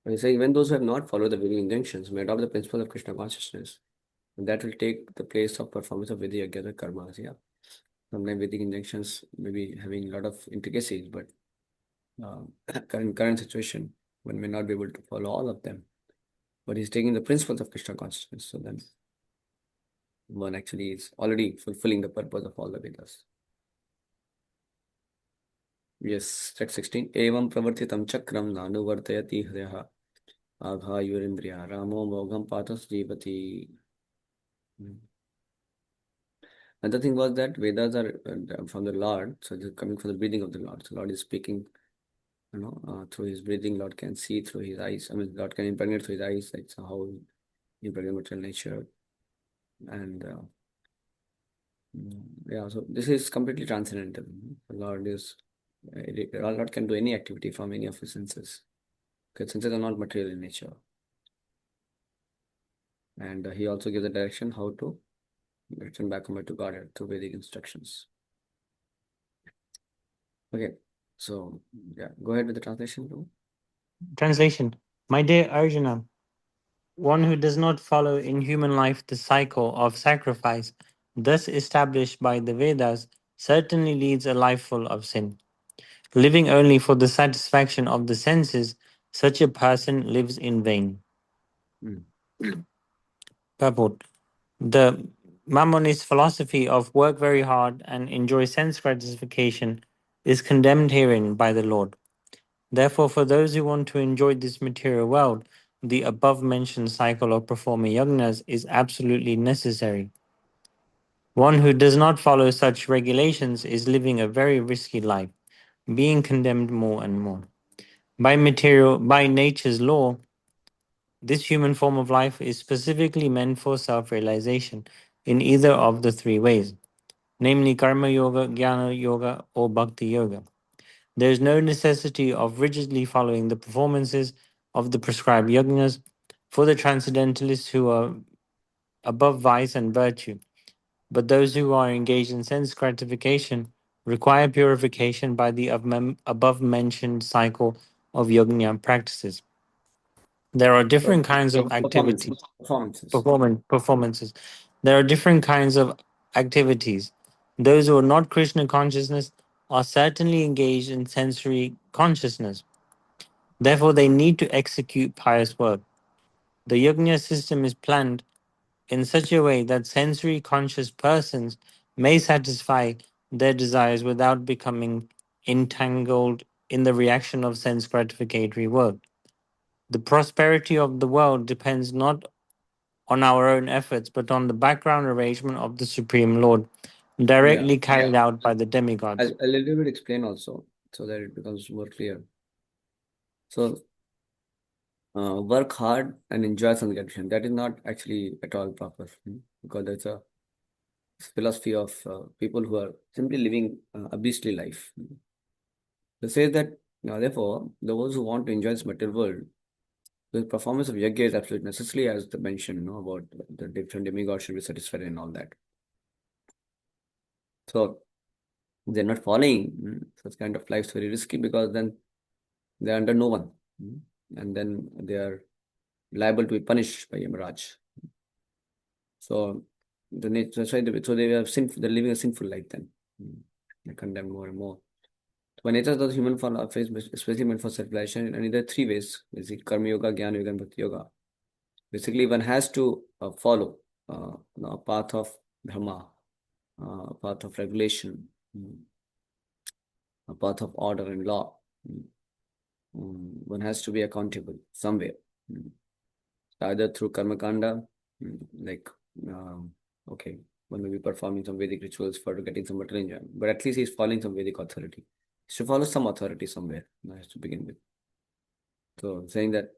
And he says, even those who have not followed the Vedic injunctions may adopt the principle of Krishna consciousness. And that will take the place of performance of Vedic yajna karmas. Yeah. Sometimes Vedic injunctions may be having a lot of intricacies, but current situation, one may not be able to follow all of them. But he's taking the principles of Krishna consciousness. So then one actually is already fulfilling the purpose of all the Vedas. Yes, text 16. Evam pravartitam chakram nanuvartayati hriyaha agha ramo mogam patas jivati. Another thing was that Vedas are from the Lord, so they're coming from the breathing of the Lord. So Lord is speaking, through his breathing. Lord can see through his eyes. I mean, Lord can impregnate through his eyes. That's how he impregnate material nature. And yeah, so this is completely transcendental. The Lord is, Lord can do any activity from any of his senses. Because senses are not material in nature. And he also gives the direction how to return back home to God through Vedic instructions. Okay, so yeah, go ahead with the translation, bro. Translation. My dear Arjuna, one who does not follow in human life the cycle of sacrifice, thus established by the Vedas, certainly leads a life full of sin. Living only for the satisfaction of the senses, such a person lives in vain. Purport. The Mammonist philosophy of work very hard and enjoy sense gratification is condemned herein by the Lord. Therefore, for those who want to enjoy this material world, the above mentioned cycle of performing yagnas is absolutely necessary. One who does not follow such regulations is living a very risky life, being condemned more and more. By nature's law, this human form of life is specifically meant for self-realization in either of the three ways, namely karma yoga, jnana yoga, or bhakti yoga. There is no necessity of rigidly following the performances of the prescribed yajnas for the transcendentalists who are above vice and virtue, but those who are engaged in sense gratification require purification by the above mentioned cycle of yajna practices. There are So, different kinds of activities. performances. Performances. There are different kinds of activities. Those who are not Krishna consciousness are certainly engaged in sensory consciousness. Therefore, they need to execute pious work. The yajna system is planned in such a way that sensory conscious persons may satisfy their desires without becoming entangled in the reaction of sense gratificatory work. The prosperity of the world depends not on our own efforts, but on the background arrangement of the Supreme Lord, Yeah. directly carried out by the demigods. I'll a little bit explain also so that it becomes more clear. So, work hard and enjoy some gratification. That is not actually at all proper, because that's a philosophy of people who are simply living a beastly life. They say that, therefore, those who want to enjoy this material world, the performance of yajna is absolutely necessary, as the mention, about the different demigods should be satisfied and all that. So, they're not following such kind of lives very risky, because then they're under no one, and then they are liable to be punished by Yamaraj. So that's why so they are sinful. They're living a sinful life then. They condemn more and more. When nature of the human form are faced, especially meant for self-realization, and in there are three ways: basically karma yoga, jnana yoga, and bhakti yoga. Basically, one has to follow a path of dharma, a path of regulation, a path of order and law. One has to be accountable somewhere, either through karma kanda, like okay, one may be performing some Vedic rituals for getting some material enjoyment, but at least he's following some Vedic authority. He should follow some authority somewhere. Has to begin with. So saying that,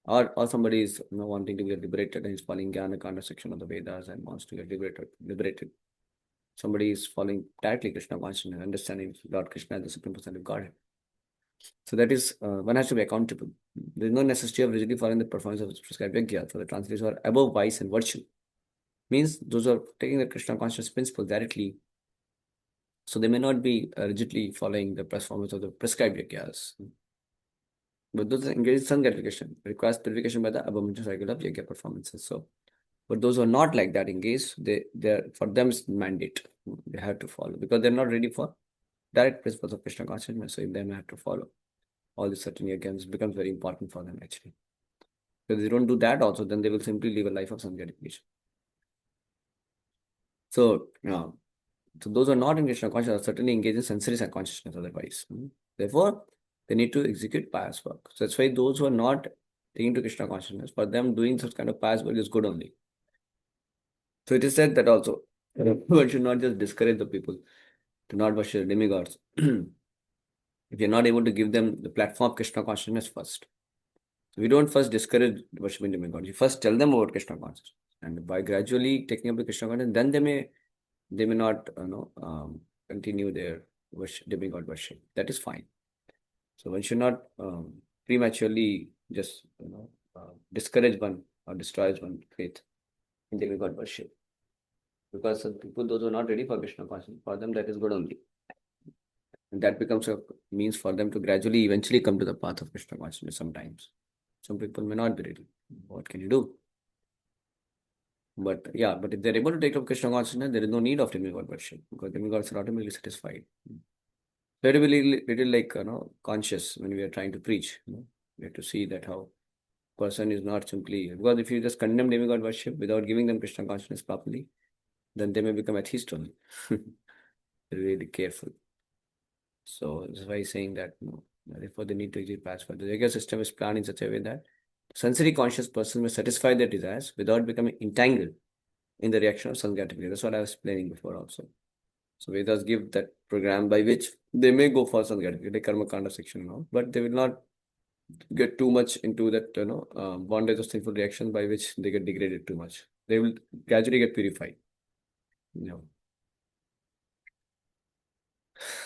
or somebody is wanting to get liberated and is following Jnana Kanda section of the Vedas and wants to get liberated. Somebody is following directly Krishna consciousness, understanding Lord Krishna as the supreme person of Godhead. So that is one has to be accountable. There is no necessity of rigidly following the performance of prescribed yajna. So the translators are above vice and virtue. Means those are taking the Krishna consciousness principle directly. So they may not be rigidly following the performance of the prescribed yajnas. But those are engaged in sun gratification, requires purification by the above mentioned cycle of yajna performances. So, but those who are not like that engaged, they for them it's mandate. They have to follow because they're not ready for direct principles of Krishna consciousness. So they may have to follow all these certain yajnas. Becomes very important for them actually. If they don't do that also, then they will simply live a life of sun gratification. So, so those who are not in Krishna consciousness are certainly engaged in sensory consciousness otherwise. Therefore, they need to execute pious work. So that's why those who are not taking to Krishna consciousness, for them doing such kind of pious work is good only. So it is said that also one should not just discourage the people to not worship demigods. If you're not able to give them the platform of Krishna consciousness first. So we don't first discourage worshiping demigods. You first tell them about Krishna consciousness. And by gradually taking up the Krishna consciousness, then they may not continue their demigod worship. That is fine. So one should not prematurely just discourage one or destroys one faith in demigod worship. Because some people, those who are not ready for Krishna consciousness, for them that is good only. And that becomes a means for them to gradually, eventually come to the path of Krishna consciousness sometimes. Some people may not be ready. What can you do? But yeah, but if they're able to take up Krishna consciousness, there is no need of demigod worship because demigods are automatically satisfied. Very little like conscious when we are trying to preach. We have to see that how person is not simply because if you just condemn demigod worship without giving them Krishna consciousness properly, then they may become atheist only. Really careful. So that's why he's saying that therefore they need to exit past for the yoga system is planned in such a way that sensory conscious person may satisfy their desires without becoming entangled in the reaction of sun gratification. That's what I was explaining before also. So Vedas give that program by which they may go for sun gratification, like karma kanda section now, but they will not get too much into that bondage of sinful reactions by which they get degraded too much. They will gradually get purified.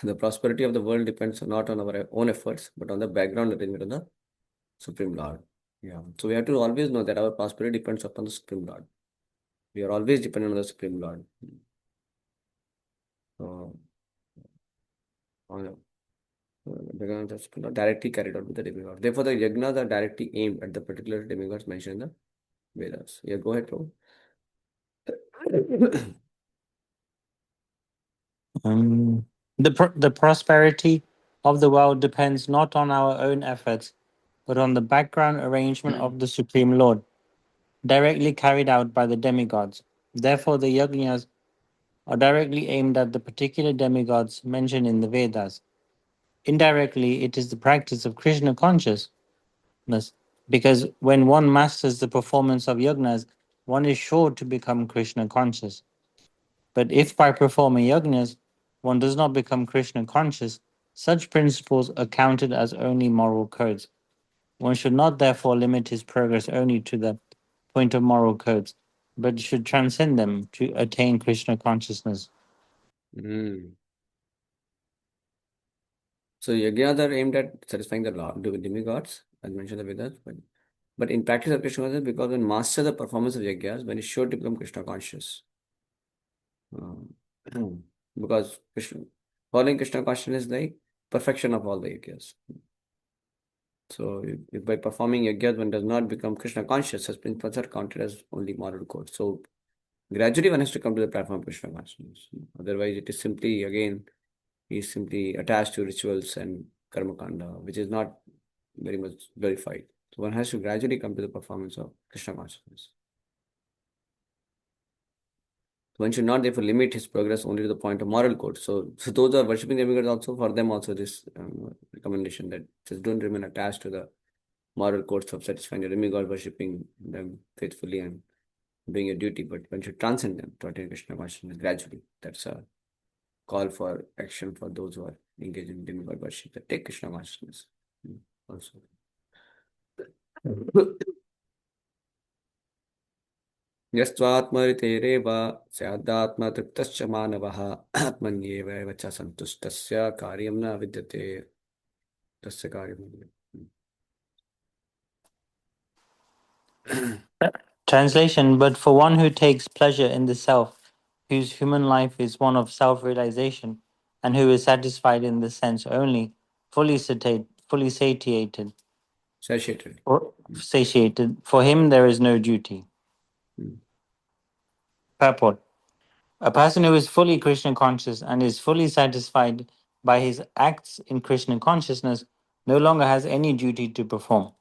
The prosperity of the world depends not on our own efforts, but on the background arrangement of the Supreme Lord. Yeah. So we have to always know that our prosperity depends upon the Supreme Lord. We are always dependent on the Supreme Lord. So, directly carried out with the demigod. Therefore, the yajnas are directly aimed at the particular demigods mentioned in the Vedas. Yeah, go ahead, Prabhu. The prosperity of the world depends not on our own efforts, but on the background arrangement of the Supreme Lord, directly carried out by the demigods. Therefore, the yajnas are directly aimed at the particular demigods mentioned in the Vedas. Indirectly, it is the practice of Krishna consciousness, because when one masters the performance of yajnas, one is sure to become Krishna conscious. But if by performing yajnas, one does not become Krishna conscious, such principles are counted as only moral codes. One should not therefore limit his progress only to the point of moral codes, but should transcend them to attain Krishna consciousness. Mm. So yajnas are aimed at satisfying the Lord, the demigods, as mentioned in the Vedas. But in practice of Krishna consciousness, because when master the performance of yajnas, when is sure to become Krishna conscious. Because following Krishna consciousness is like perfection of all the yajnas. So if by performing yajnas one does not become Krishna conscious, such principles are counted as only moral code. So gradually one has to come to the platform of Krishna consciousness. Otherwise it is simply again He is simply attached to rituals and karma kanda, which is not very much verified. So one has to gradually come to the performance of Krishna consciousness. One should not therefore limit his progress only to the point of moral code. So those who are worshipping demigods also, for them also this recommendation that just don't remain attached to the moral codes of satisfying the demigod, worshipping them faithfully and doing your duty, but one should transcend them to attain Krishna consciousness gradually. That's a call for action for those who are engaged in demigod worship that take Krishna consciousness also. यस्त्वात्मरितेरेव स्यादात्मतृप्तश्च मानवः आत्मन्येव च सन्तुष्टस्य कार्यं न विद्यते तस्य कार्यं न विद्यते. Translation: But for one who takes pleasure in the self, whose human life is one of self-realization, and who is satisfied in the sense only, fully satiated, Satiated. satiated, for him there is no duty. Purport: A person who is fully Krishna conscious and is fully satisfied by his acts in Krishna consciousness no longer has any duty to perform.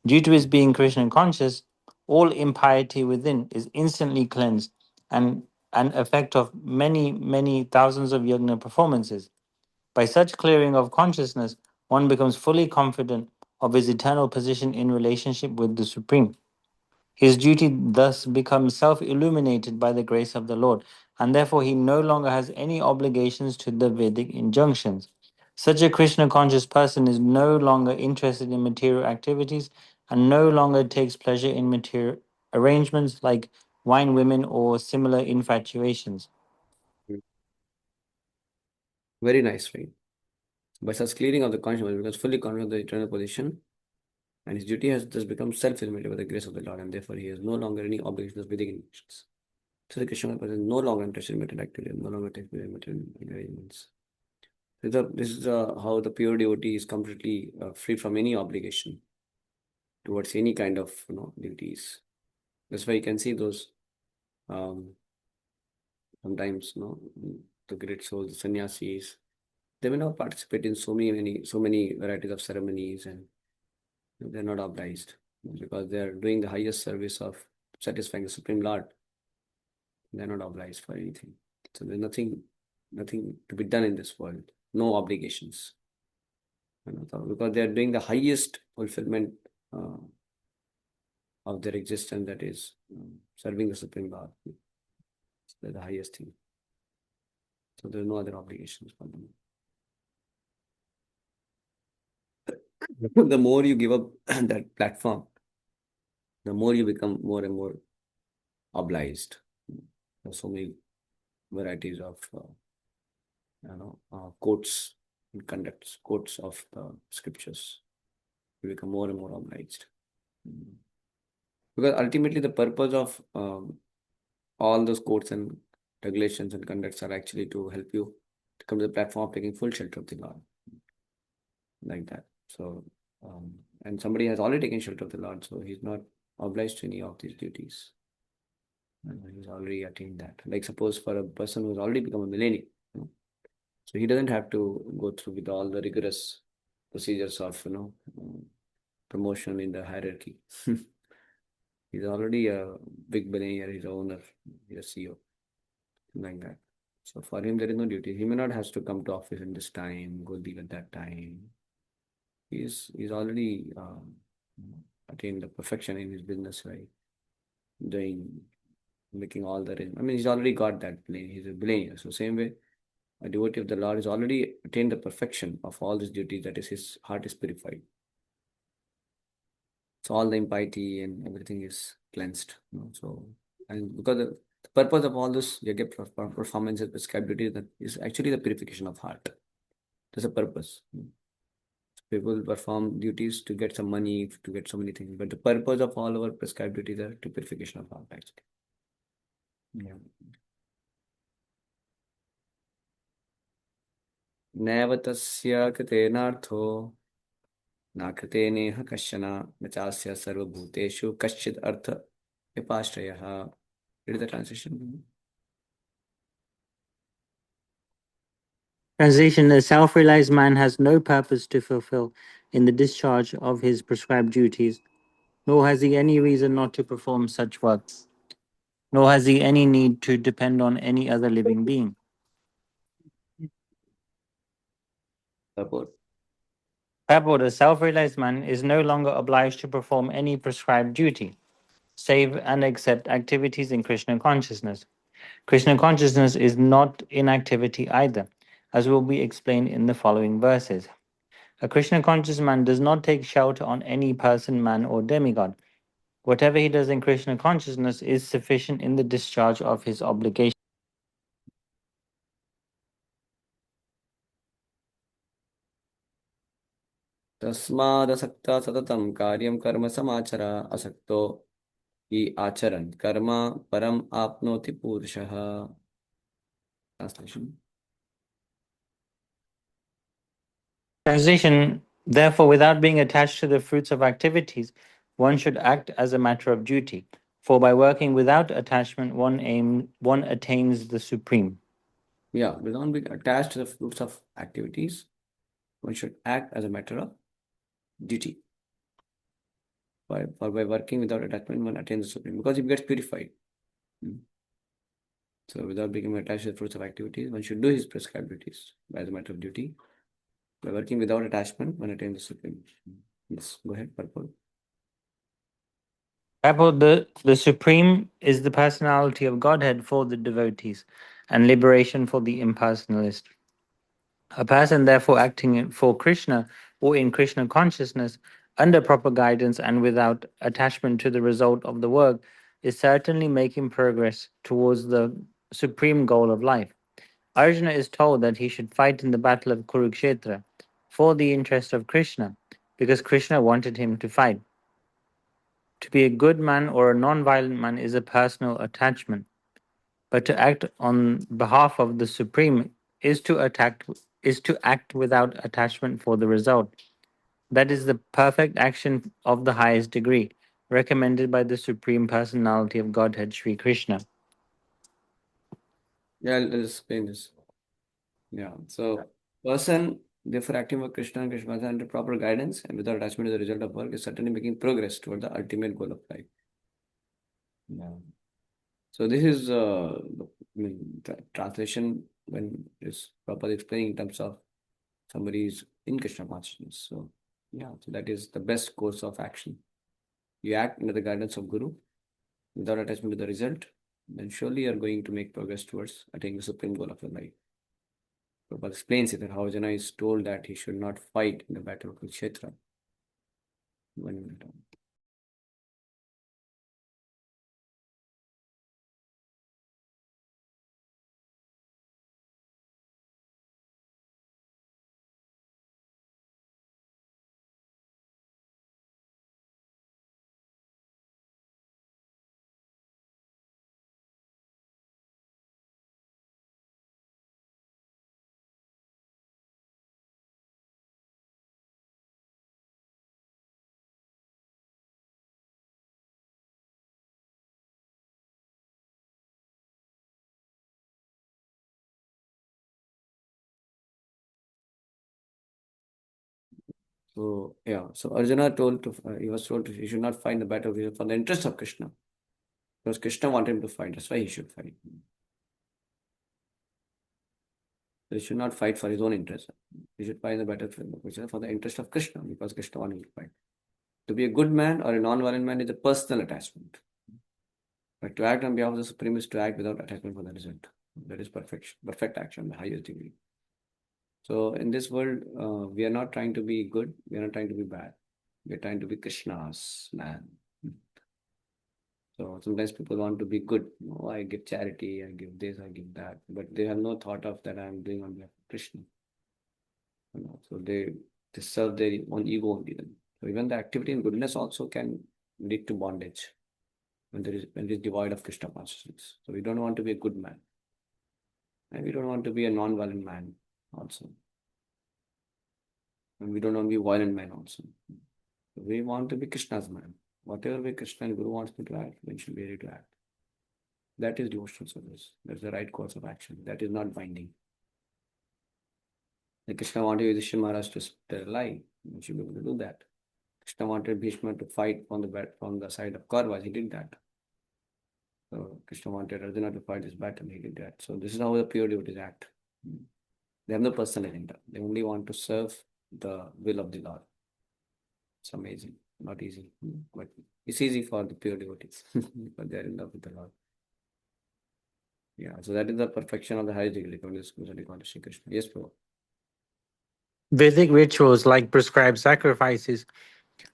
Due to his being Krishna conscious, all impiety within is instantly cleansed, and an effect of many, many thousands of yajna performances. By such clearing of consciousness, one becomes fully confident of his eternal position in relationship with the Supreme. His duty thus becomes self illuminated by the grace of the Lord, and therefore he no longer has any obligations to the Vedic injunctions. Such a Krishna conscious person is no longer interested in material activities and no longer takes pleasure in material arrangements like wine, women, or similar infatuations. Very nice way. By such clearing of the consciousness, becomes fully confident of the eternal position, and his duty has thus become self-illuminated by the grace of the Lord, and therefore he has no longer any obligations with the intentions. So the Krishna person is no longer interested in material activity, no longer takes material arrangements. This is how the pure devotee is completely free from any obligation towards any kind of duties. That's why you can see those sometimes the great souls, sannyasis, they may not participate in so many varieties of ceremonies, and they're not obliged because they are doing the highest service of satisfying the Supreme Lord. They're not obliged for anything. So there's nothing to be done in this world. No obligations. Because they are doing the highest fulfillment of their existence, that is serving the Supreme Lord. That's the highest thing. So there's no other obligations for them. The more you give up that platform, the more you become more and more obliged. There's so many varieties of quotes and conducts, quotes of the scriptures. You become more and more obliged. Because ultimately the purpose of all those quotes and regulations and conducts are actually to help you to come to the platform of taking full shelter of the Lord. Like that. So, and somebody has already taken shelter of the Lord, so he's not obliged to any of these duties. And he's already attained that. Like suppose for a person who's already become a millennial, so he doesn't have to go through with all the rigorous procedures of promotion in the hierarchy. He's already a big billionaire, he's a owner, he's a CEO, like that. So for him, there is no duty. He may not has to come to office in this time, go leave at that time. He's already attained the perfection in his business, right? Making all that. I mean, he's already got that. He's a billionaire. So same way, a devotee of the Lord has already attained the perfection of all these duties. That is, his heart is purified. So all the impiety and everything is cleansed. So, and because the purpose of all this yajna performances, prescribed duty, that is actually the purification of heart. That's a purpose. People perform duties to get some money, to get so many things. But the purpose of all our prescribed duties are to purification of heart, actually. Yeah. नैव तस्य कृतेनार्थो न कृतेनेह कश्चन न चास्य सर्वभूतेषु कश्चित् अर्थ विपाश्रयः. Read the translation. Translation: a self-realized man has no purpose to fulfill in the discharge of his prescribed duties, nor has he any reason not to perform such works, nor has he any need to depend on any other living being. Purport. Purport: a self-realized man is no longer obliged to perform any prescribed duty, save and except activities in Krishna consciousness. Krishna consciousness is not inactivity either, as will be explained in the following verses. A Krishna conscious man does not take shelter on any person, man, or demigod. Whatever he does in Krishna consciousness is sufficient in the discharge of his obligation. तस्मादसक्ता सततं कार्यं कर्म समाचर असक्तो हि आचरन् कर्म परम आपनोति पुरुषः. Translation. Translation: therefore, without being attached to the fruits of activities, one should act as a matter of duty. For by working without attachment, one attains the supreme. Yeah, without being attached to the fruits of activities, one should act as a matter of duty. By working without attachment, one attains the supreme because it gets purified. So, without becoming attached to the fruits of activities, one should do his prescribed duties as a matter of duty. By working without attachment, one attains the supreme. Yes, go ahead, purport. The Supreme is the personality of Godhead for the devotees and liberation for the impersonalist. A person, therefore, acting for Krishna or in Krishna consciousness under proper guidance and without attachment to the result of the work is certainly making progress towards the supreme goal of life. Arjuna is told that he should fight in the battle of Kurukshetra for the interest of Krishna because Krishna wanted him to fight. To be a good man or a non-violent man is a personal attachment, but to act on behalf of the Supreme is to act without attachment for the result. That is the perfect action of the highest degree, recommended by the Supreme Personality of Godhead, Sri Krishna. Yeah, I'll explain this. Yeah, so person therefore acting for Krishna and Krishna under proper guidance and without attachment to the result of work is certainly making progress toward the ultimate goal of life. Yeah. So this is translation when it's properly explained in terms of somebody is in Krishna consciousness. So yeah, so that is the best course of action. You act under the guidance of Guru without attachment to the result, then surely you are going to make progress towards attaining the supreme goal of your life. Prabhupada explains it that how Arjuna is told that he should not fight in the battle of Kurukshetra. One minute. So yeah, so Arjuna told to he was told to, he should not fight the battle for the interest of Krishna, because Krishna wanted him to fight. That's why he should fight. So he should not fight for his own interest. He should fight the battle for the interest of Krishna, because Krishna wanted him to fight. To be a good man or a non-violent man is a personal attachment. But to act on behalf of the Supreme is to act without attachment for the result. That is perfection, perfect action, the highest degree. So in this world, we are not trying to be good. We are not trying to be bad. We are trying to be Krishna's man. So sometimes people want to be good. Oh, I give charity, I give this, I give that, but they have no thought of that I am doing on behalf of Krishna. So they serve their own ego only. Then. So even the activity in goodness also can lead to bondage when it is devoid of Krishna consciousness. So we don't want to be a good man, and we don't want to be a non-violent man also, and we don't want to be a violent man also. So we want to be Krishna's man. Whatever way Krishna and Guru wants me to act, we should be ready to act. That is devotional service. That's the right course of action. That is not binding. Like Krishna wanted Yudhishthira Maharaj to spare a lie. He should be able to do that. Krishna wanted Bhishma to fight from the side of Kauravas. He did that. So Krishna wanted Arjuna to fight this battle. He did that. So this is how the pure devotees act. They have no personal agenda. They only want to serve the will of the Lord. It's amazing. Not easy, but it's easy for the pure devotees, but they are in love with the Lord. Yeah, so that is the perfection of the highest degree of Shri Krishna. Yes, Prabhu. Vedic rituals like prescribed sacrifices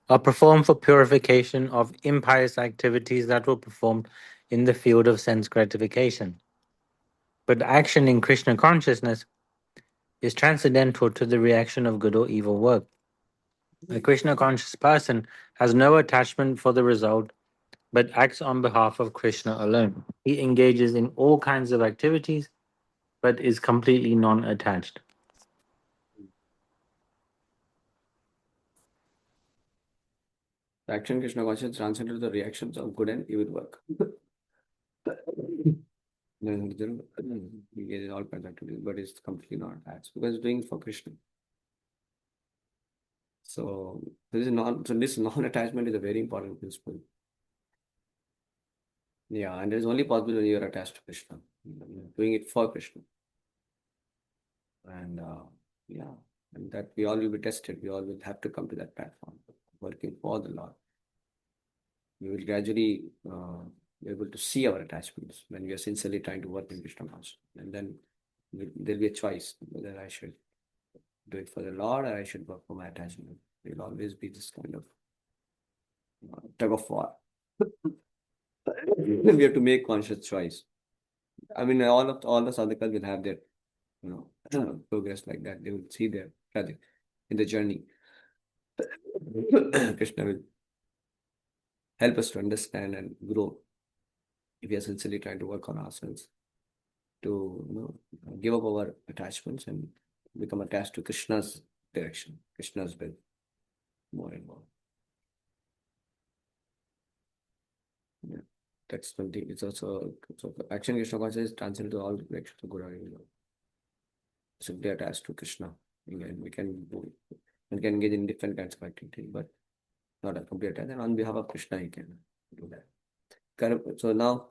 are performed for purification of impious activities that were performed in the field of sense gratification. But action in Krishna consciousness is transcendental to the reaction of good or evil work. A Krishna conscious person has no attachment for the result, but acts on behalf of Krishna alone. He engages in all kinds of activities, but is completely non attached. The action Krishna consciousness transcended the reactions of good and evil work. He engages in all kinds of activities, but it's completely not attached because it's doing it for Krishna. So this non-attachment is a very important principle. Yeah, and it is only possible when you are attached to Krishna. You're doing it for Krishna. And yeah, and that we all will be tested. We all will have to come to that platform, working for the Lord. We will gradually be able to see our attachments when we are sincerely trying to work in Krishna consciousness. And then there'll be a choice whether I should do it for the Lord or I should work for my attachment. There will always be this kind of tug of war. We have to make conscious choice. I mean, all the sadhakas will have their progress like that. They will see their project in the journey. Krishna will help us to understand and grow if we are sincerely trying to work on ourselves to give up our attachments and become attached to Krishna's direction, Krishna's will more and more. Yeah. That's something. It's also so action Krishna consciousness is transcended to all directions of good or evil. Simply attached to Krishna. Again, we can engage in different kinds of activity, but not a complete attachment. And on behalf of Krishna, he can do that. So now,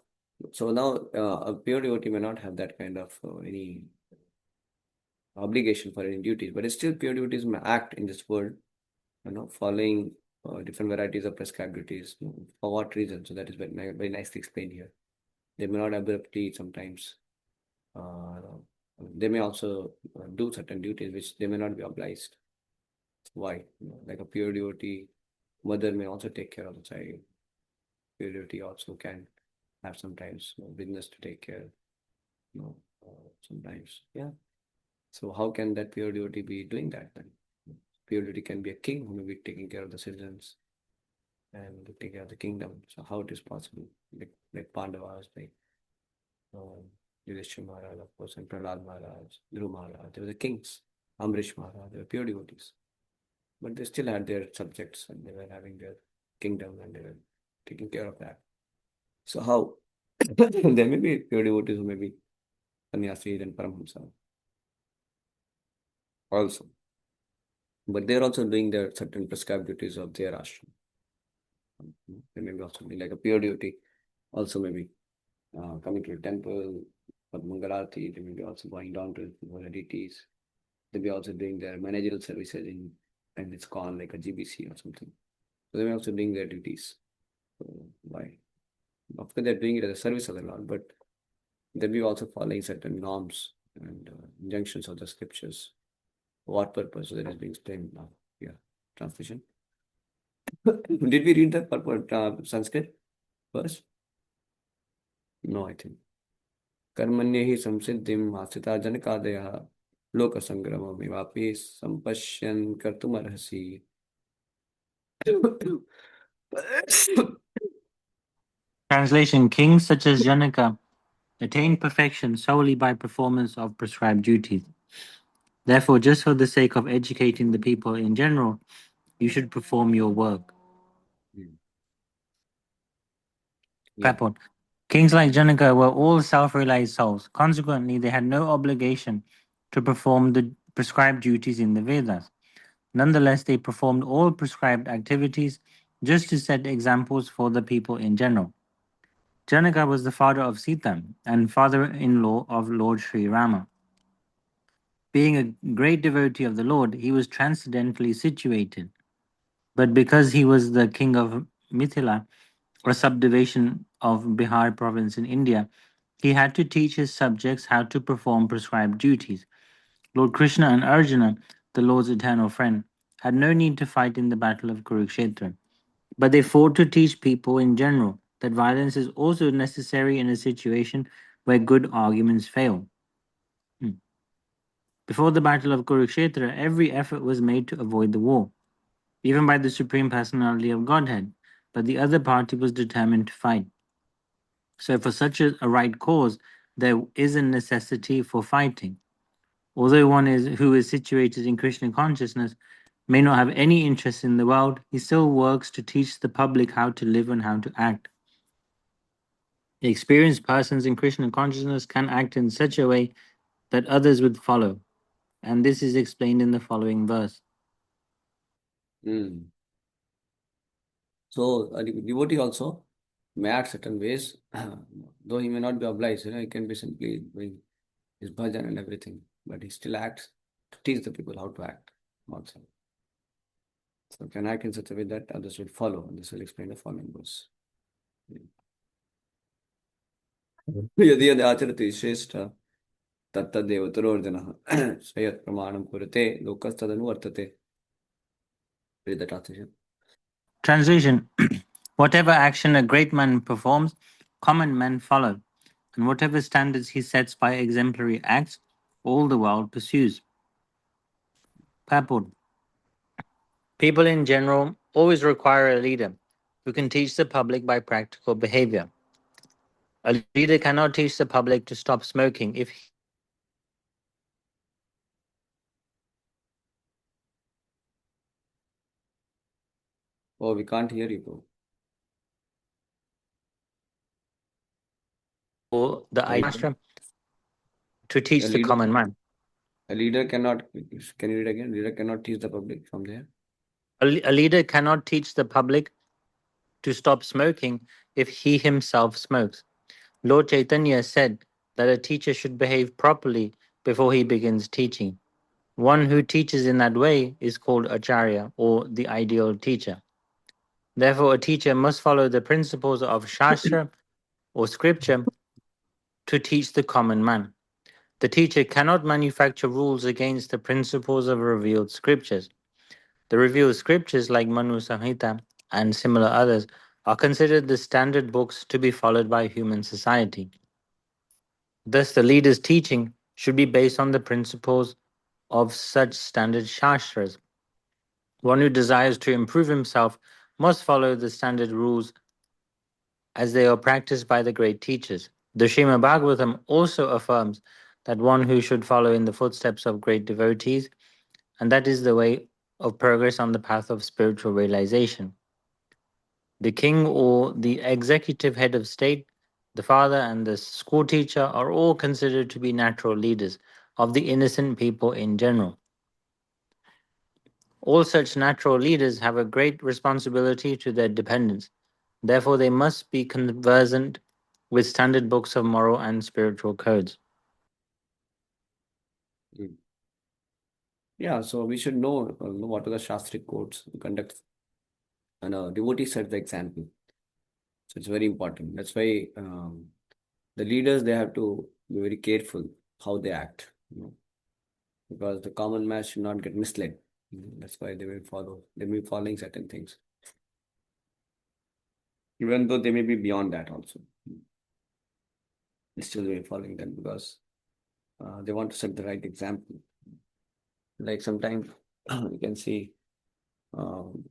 a pure devotee may not have that kind of any obligation for any duties, but still pure devotees may act in this world, following different varieties of prescribed duties. For what reason? So that is very nicely explained here. They may not abruptly sometimes. They may also do certain duties which they may not be obliged. Why? Like a pure devotee, mother may also take care of the child. Pure devotee also can have sometimes business to take care. Sometimes, yeah. So how can that pure devotee be doing that then? Pure devotee can be a king who may be taking care of the citizens and taking care of the kingdom. So how it is possible? Like Pandavas, like Yudhishthira Maharaj, of course, and Prahlad Maharaj, Dhruv Maharaj. They were the kings. Amrish Maharaj, they were pure devotees. But they still had their subjects and they were having their kingdom and they were taking care of that. So how? There may be pure devotees who may be sannyasis and Paramahamsa also. But they're also doing their certain prescribed duties of their ashram. They may be also be like a pure devotee, also maybe coming to the temple for Mangalarti, they may be also going down to the deities. They may be also doing their managerial services and it's called like a GBC or something. So they may also doing their duties. So why? Of course, they're doing it as a service of the Lord, but they'll be also following certain norms and injunctions of the scriptures. For what purpose? So that is being explained now. Yeah, translation. Did we read that Sanskrit first? No, I think. कर्मण्य he संसिद्धिम आस्थिता जनकादयः लोकसंग्रममिवापि संपश्यन् कर्तुमर्हसि. Translation: Kings such as Janaka attain perfection solely by performance of prescribed duties. Therefore, just for the sake of educating the people in general, you should perform your work. Yeah. Purport. Kings like Janaka were all self-realized souls. Consequently, they had no obligation to perform the prescribed duties in the Vedas. Nonetheless, they performed all prescribed activities just to set examples for the people in general. Janaka was the father of Sita and father-in-law of Lord Sri Rama. Being a great devotee of the Lord, he was transcendently situated. But because he was the king of Mithila, a subdivision of Bihar province in India, he had to teach his subjects how to perform prescribed duties. Lord Krishna and Arjuna, the Lord's eternal friend, had no need to fight in the battle of Kurukshetra, but they fought to teach people in general that violence is also necessary in a situation where good arguments fail. Hmm. Before the battle of Kurukshetra, every effort was made to avoid the war, even by the Supreme Personality of Godhead, but the other party was determined to fight. So, for such a right cause, there is a necessity for fighting. Although one who is situated in Krishna consciousness may not have any interest in the world, he still works to teach the public how to live and how to act. Experienced persons in Krishna consciousness can act in such a way that others would follow, and this is explained in the following verse. Mm. So a devotee also may act certain ways, though he may not be obliged. He can be simply doing his bhajan and everything, but he still acts to teach the people how to act also. So can act in such a way that others will follow. And this will explain the following verse. यदि यदि आचरति श्रेष्ठ तत्तदेव तरोर्जनः स यत् प्रमाणं कुरुते लोकस्तदनुवर्तते. Read the translation. Translation. Whatever action a great man performs, common men follow, and whatever standards he sets by exemplary acts, all the world pursues. Purport. People in general always require a leader who can teach the public by practical behavior. A leader cannot teach the public to stop smoking if he Oh, we can't hear you, bro. or the A, idea to teach a the leader, common man. a leader cannot. Can you read again? Leader cannot teach the public from there. A leader cannot teach the public to stop smoking if he himself smokes. Lord Chaitanya said that a teacher should behave properly before he begins teaching. One who teaches in that way is called Acharya or the ideal teacher. Therefore, a teacher must follow the principles of Shastra or scripture to teach the common man. The teacher cannot manufacture rules against the principles of revealed scriptures. The revealed scriptures, like Manu Samhita and similar others, are considered the standard books to be followed by human society. Thus, the leader's teaching should be based on the principles of such standard shastras. One who desires to improve himself must follow the standard rules as they are practiced by the great teachers. The Srimad Bhagavatam also affirms that one who should follow in the footsteps of great devotees, and that is the way of progress on the path of spiritual realization. The king or the executive head of state, the father, and the school teacher are all considered to be natural leaders of the innocent people in general. All such natural leaders have a great responsibility to their dependents. Therefore, they must be conversant with standard books of moral and spiritual codes. Mm. Yeah, so we should know what are the Shastric codes to conduct, and a devotee set the example. So it's very important. That's why the leaders they have to be very careful how they act, because the common man should not get misled. That's why they will follow. They may be following certain things, even though they may be beyond that also. They still will be following them because they want to set the right example. Like sometimes you can see, um,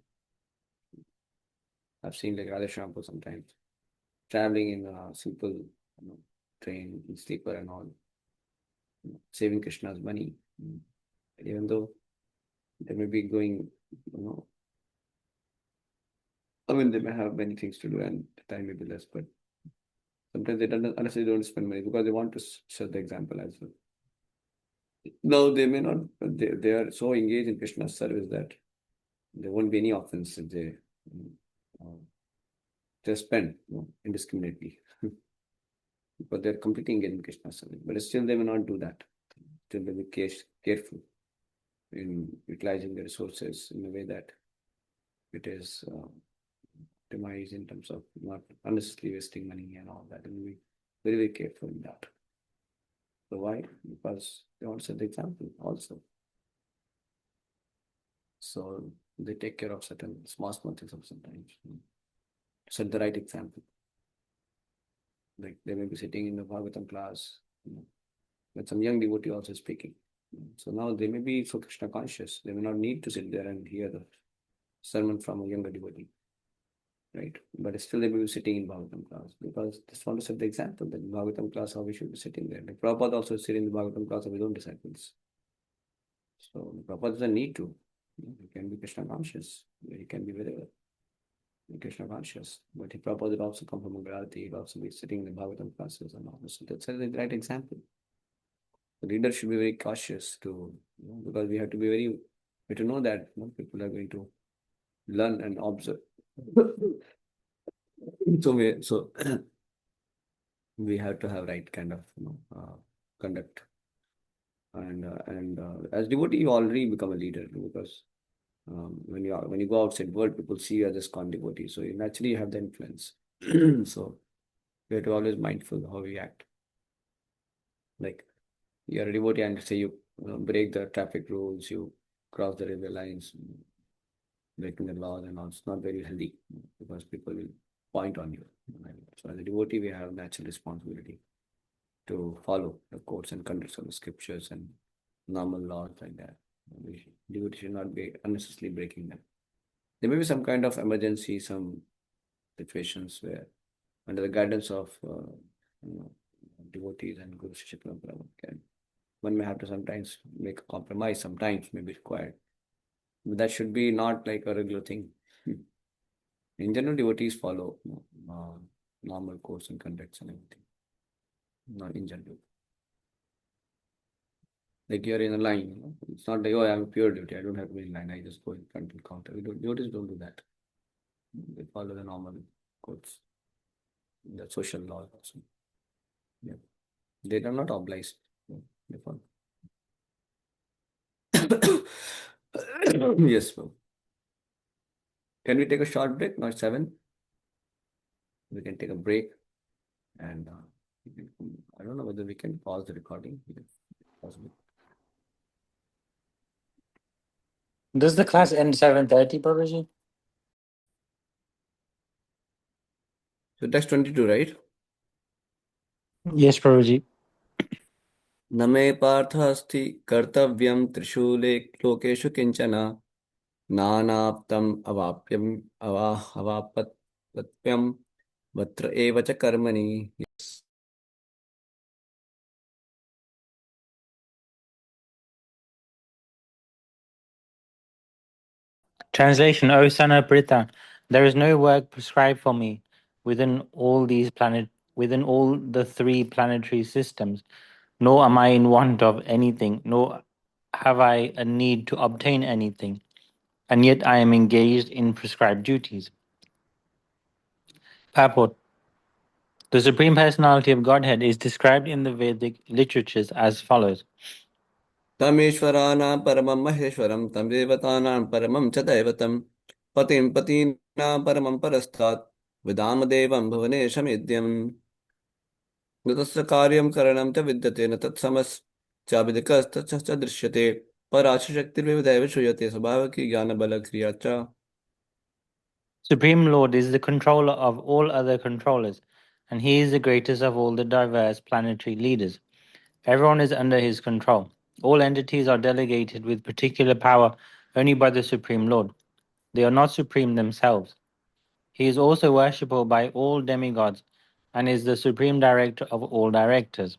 I've seen like Radha Shampoo sometimes traveling in a simple train, sleeper and all, saving Krishna's money. Even though they may be going, you know, I mean, they may have many things to do and the time may be less, but sometimes they don't, honestly don't spend money because they want to set the example as well. No, they may not. They are so engaged in Krishna's service that there won't be any offense if they uh, just spend indiscriminately. Because they're completely engaged in Krishna's service. But still, they may not do that. Still, they will be careful in utilizing the resources in a way that it is optimized in terms of not unnecessarily wasting money and all that. And we very, very careful in that. So why? Because they want to set the example also. So they take care of certain small things sometimes. Set the right example. Like they may be sitting in the Bhagavatam class, with some young devotee also speaking. So now they may be so Krishna conscious. They may not need to sit there and hear the sermon from a younger devotee, right? But still they may be sitting in Bhagavatam class because they just want to set the example that in Bhagavatam class how we should be sitting there. Like Prabhupada also sitting in the Bhagavatam class of his own disciples. So Prabhupada doesn't need to. He can be Krishna conscious. He can be wherever. Krishna conscious. But he Prabhupada will also come from Gujarati. He'll also be sitting in the Bhagavatam classes and all. So that's the right example. The leader should be very cautious to, because we have to be very, we have to know that people are going to learn and observe. So we have to have right kind of conduct. And as devotee, you already become a leader because when you go outside world, people see you as a scorn devotee. So you naturally have the influence. So we have to always mindful how we act. Like you're a devotee and say you break the traffic rules, you cross the railway lines, breaking the laws and all. It's not very healthy because people will point on you. So as a devotee, we have natural responsibility to follow the codes and conducts of the scriptures and normal laws like that. Devotee should not be unnecessarily breaking them. There may be some kind of emergency, some situations where, under the guidance of you know, devotees and Guru Shishya Parampara, one may have to sometimes make a compromise, sometimes may be required. But that should be not like a regular thing. In general, devotees follow normal codes and conducts and everything. Not in general. Like you're in a line, it's not like, oh, I'm a pure devotee, I don't have to be in line, I just go in front and counter. Devotees don't do that. They follow the normal codes, the social laws also. Yeah. They are not obliged. They follow. Yes, ma'am. Can we take a short break? Not 7. We can take a break and I don't know whether we can pause the recording. Possible. Does the class end 7:30, Prabhuji? So text 22, right? Yes, Prabhuji. न मे पार्थ अस्ति कर्तव्यं त्रिशूले लोकेषु किंचन नानाप्तम् अवाप्यम् अवापत्प्यम् वत्र एव च कर्मणि. Translation: O son of Pritha, there is no work prescribed for me within all the 3 planetary systems, nor am I in want of anything, nor have I a need to obtain anything, and yet I am engaged in prescribed duties. Purport: the Supreme Personality of Godhead is described in the Vedic literatures as follows. तमेश्वराणां परमं महेश्वरं तं देवतानां परमं च दैवतं पतिं पतीनां परमं परस्तात् विदाम देवं भुवनेशमेद्यम् न तस्य कार्यं करणं च विद्यते न तत्समश्चाभिधिकस्तच्च च दृश्यते पराशक्तिर्विविधैव श्रूयते स्वभावकी ज्ञानबलक्रिया च. Supreme Lord is the controller of all other controllers, and he is the greatest of all the diverse planetary leaders. Everyone is under his control. All entities are delegated with particular power only by the Supreme Lord. They are not supreme themselves. He is also worshipable by all demigods and is the supreme director of all directors.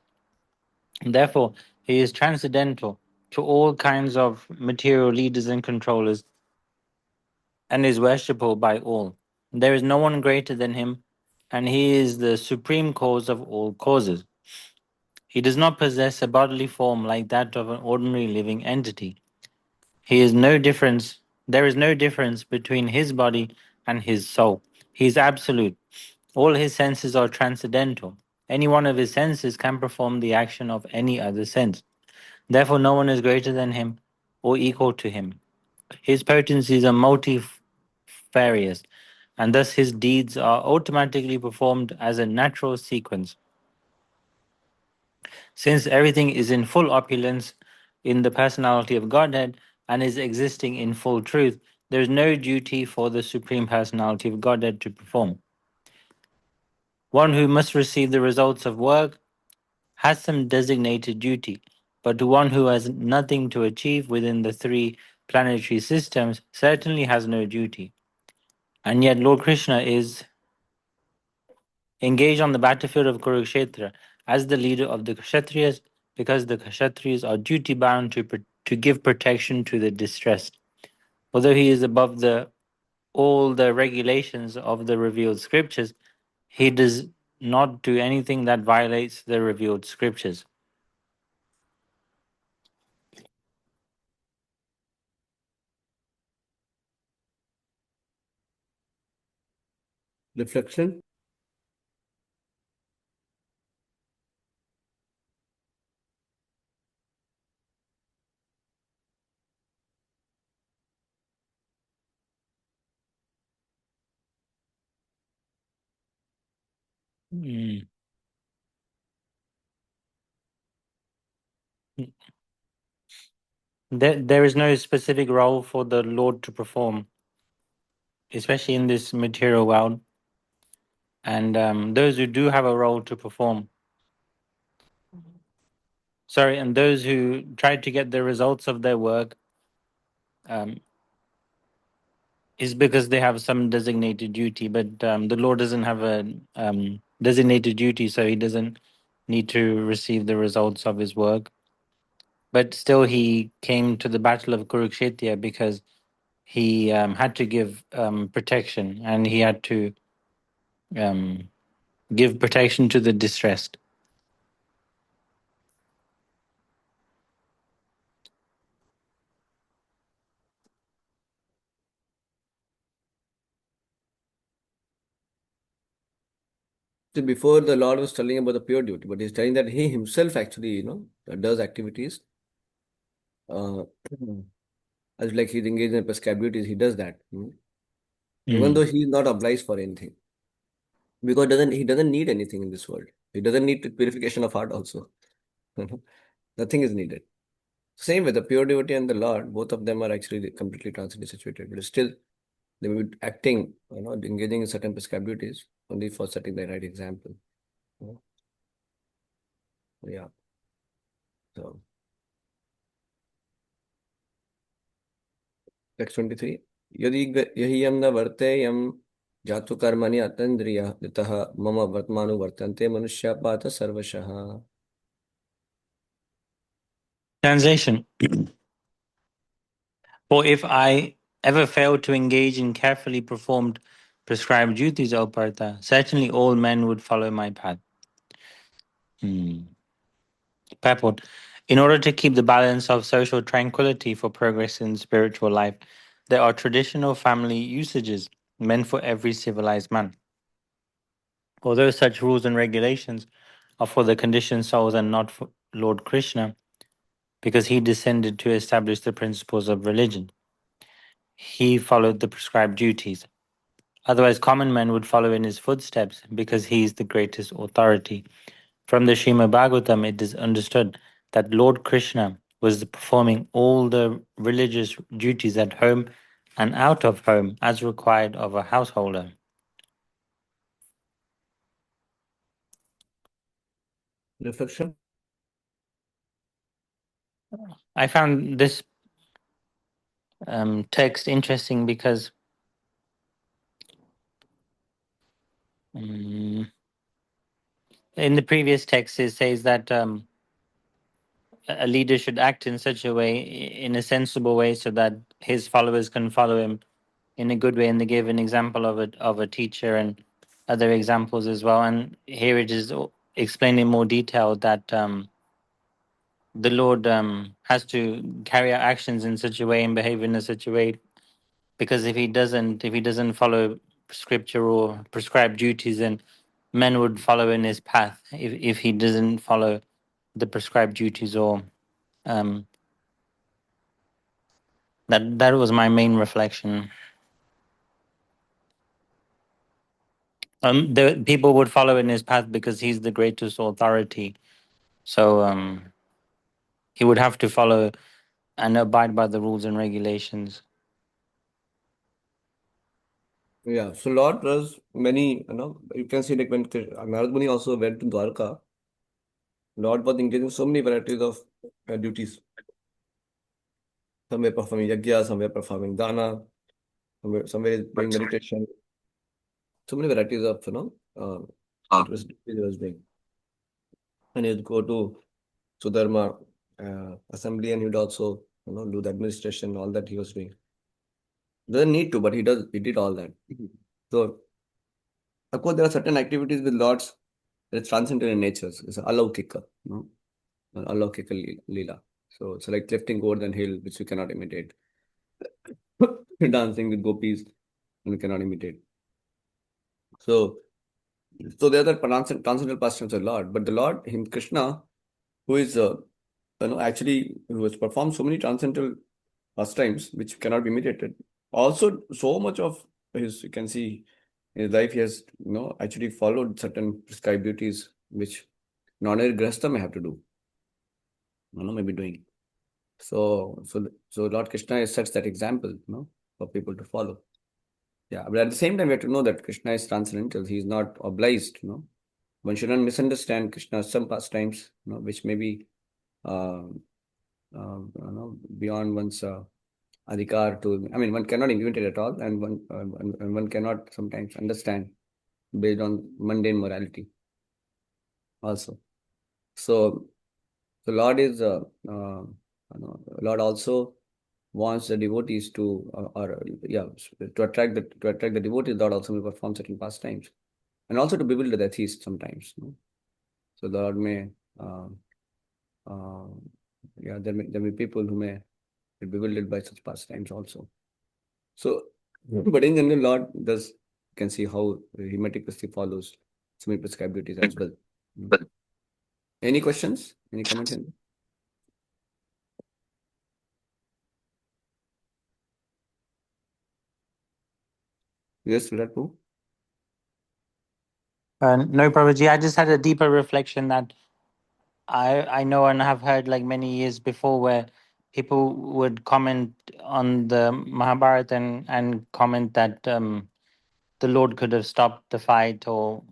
Therefore, he is transcendental to all kinds of material leaders and controllers and is worshipable by all. There is no one greater than him, and he is the supreme cause of all causes. He does not possess a bodily form like that of an ordinary living entity. He is no difference. There is no difference between his body and his soul. He is absolute. All his senses are transcendental. Any one of his senses can perform the action of any other sense. Therefore, no one is greater than him or equal to him. His potencies are multifarious, and thus his deeds are automatically performed as a natural sequence. Since everything is in full opulence in the personality of Godhead and is existing in full truth, there is no duty for the Supreme Personality of Godhead to perform. One who must receive the results of work has some designated duty, but to one who has nothing to achieve within the three planetary systems certainly has no duty. And yet Lord Krishna is engaged on the battlefield of Kurukshetra as the leader of the Kshatriyas, because the Kshatriyas are duty bound to give protection to the distressed. Although he is above all the regulations of the revealed scriptures, he does not do anything that violates the revealed scriptures. Reflection. Mm. There is no specific role for the Lord to perform, especially in this material world. And those who do have a role to perform, and those who try to get the results of their work um, is because they have some designated duty. But the Lord doesn't have a designated duty, so he doesn't need to receive the results of his work. But still, he came to the battle of Kurukshetra because he had to give protection, and he had to um, give protection to the distressed. So before the Lord was telling about the pure duty, but he's telling that he himself actually, does activities. Uh, as like he's engaged in prescribed duties, he does that. Even though Mm. he is not obliged for anything. Because he doesn't need anything in this world. He doesn't need purification of heart also. Nothing is needed. Same with the pure devotee and the Lord, both of them are actually completely transcendently situated, but still they will be acting, engaging in certain prescribed duties only for setting the right example. you know. Yeah. So text 23. यही यम न वर्ते यम जातु कर्मणि अतन्द्रिय यतः मम वर्तमानु वर्तन्ते मनुष्यापात सर्वशः. Translation. For if I ever fail to engage in carefully performed prescribed duties, O Partha, certainly all men would follow my path. Purport. In order to keep the balance of social tranquility for progress in spiritual life, there are traditional family usages meant for every civilized man. Although such rules and regulations are for the conditioned souls and not for Lord Krishna, because he descended to establish the principles of religion, he followed the prescribed duties. Otherwise, common men would follow in his footsteps because he is the greatest authority. From the Srimad Bhagavatam, it is understood that Lord Krishna was performing all the religious duties at home and out of home as required of a householder. Reflection. I found this text interesting because um, in the previous text it says that a leader should act in such a way, in a sensible way, so that his followers can follow him in a good way. And they give an example of a teacher and other examples as well. And here it is explained in more detail that the Lord has to carry out actions in such a way and behave in a such a way, because if he doesn't follow scripture or prescribed duties, then men would follow in his path. If he doesn't follow the prescribed duties, or um, that was my main reflection. The people would follow in his path because he's the greatest authority. So he would have to follow and abide by the rules and regulations. Yeah, so Lord does many, you can see like when Narad Muni also went to Dwarka, Lord was engaging so many varieties of duties. Somewhere performing yajna, somewhere performing dana, somewhere doing meditation. So many varieties of, it was doing. And he'd go to Sudharma assembly and he'd also, do the administration, all that he was doing. Doesn't need to, but he did all that. So, of course, there are certain activities with Lord's that is transcendental in nature. It's alaukika, alaukika lila. So it's like lifting gourd and hill, which you cannot imitate. Dancing with gopis, and you cannot imitate. So, there are the transcendental pastimes of Lord, but the Lord, him Krishna, who is actually who has performed so many transcendental pastimes which cannot be imitated. Also, so much of his, you can see in his life, he has actually followed certain prescribed duties which non-ordinary grahastha may have to do, maybe doing. So Lord Krishna is sets that example, for people to follow. Yeah, but at the same time, we have to know that Krishna is transcendental. He is not obliged. One shouldn't misunderstand Krishna's some pastimes, which may be uh, beyond one's adhikar to. I mean, one cannot imitate it at all, and one cannot sometimes understand based on mundane morality. Also, so the Lord is Lord also wants the devotees to to attract the devotees. Lord also will perform certain pastimes, and also to bewilder the atheist sometimes. So the Lord may uh, uh, there may be people who may be bewildered by such pastimes also. So, but in general, Lord does, you can see how he meticulously follows so many prescribed duties as well. Any questions? Any comments? Yes, Virat Prabhu? No, Prabhuji, I just had a deeper reflection that I know and have heard like many years before, where people would comment on the Mahabharata and comment that the Lord could have stopped the fight, or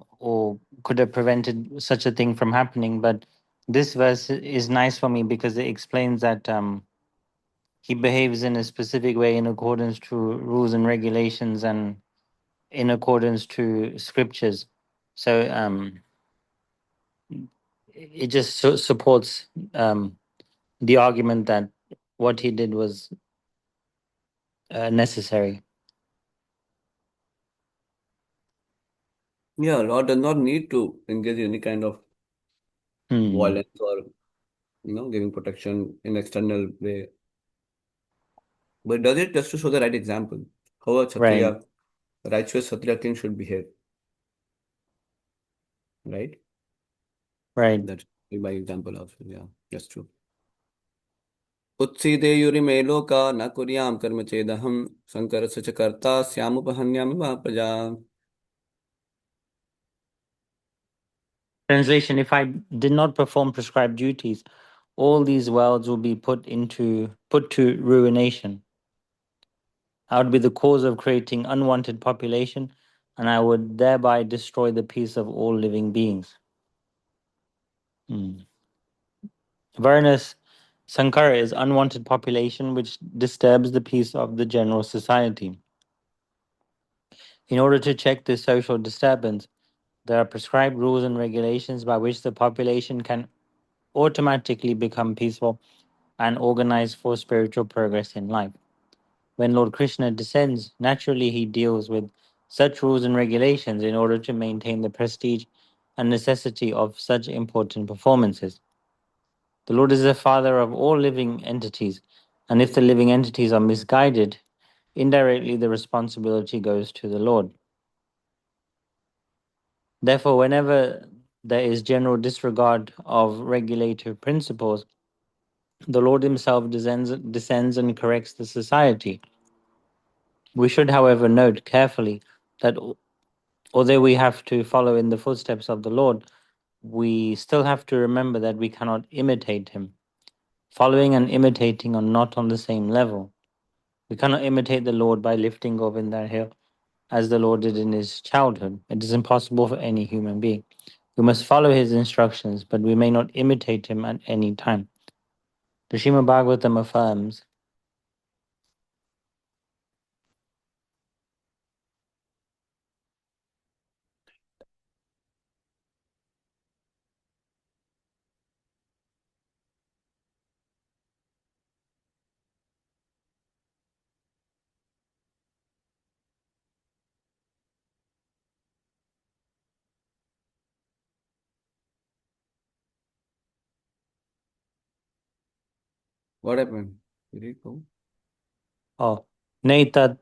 could have prevented such a thing from happening. But this verse is nice for me because it explains that he behaves in a specific way in accordance to rules and regulations and in accordance to scriptures. So it just supports the argument that what he did was necessary. Yeah, Lord does not need to engage in any kind of Hmm. violence or giving protection in external way, but does it just to show the right example how a Right, Kshatriya, righteous Kshatriya king should behave, right? right. That's by example of, yeah, that's true. उत्सीदेयुरिमे लोका न कुर्यां कर्म चेदहं शंकरस्य च कर्ता स्यामुपहन्यामि वा प्रजा. Translation: If I did not perform prescribed duties, all these worlds will be put to ruination. I would be the cause of creating unwanted population, and I would thereby destroy the peace of all living beings. Hmm. Varnas Sankara is unwanted population which disturbs the peace of the general society. In order to check this social disturbance, there are prescribed rules and regulations by which the population can automatically become peaceful and organized for spiritual progress in life. When Lord Krishna descends, naturally he deals with such rules and regulations in order to maintain the prestige and necessity of such important performances. The Lord is the Father of all living entities, and if the living entities are misguided, indirectly the responsibility goes to the Lord. Therefore, whenever there is general disregard of regulative principles, the Lord Himself descends and corrects the society. We should, however, note carefully that although we have to follow in the footsteps of the Lord, we still have to remember that we cannot imitate Him. Following and imitating are not on the same level. We cannot imitate the Lord by lifting Govinda hill as the Lord did in His childhood. It is impossible for any human being. We must follow His instructions, but we may not imitate Him at any time. The Srimad Bhagavatam affirms, What happened? Did it go? oh, Netat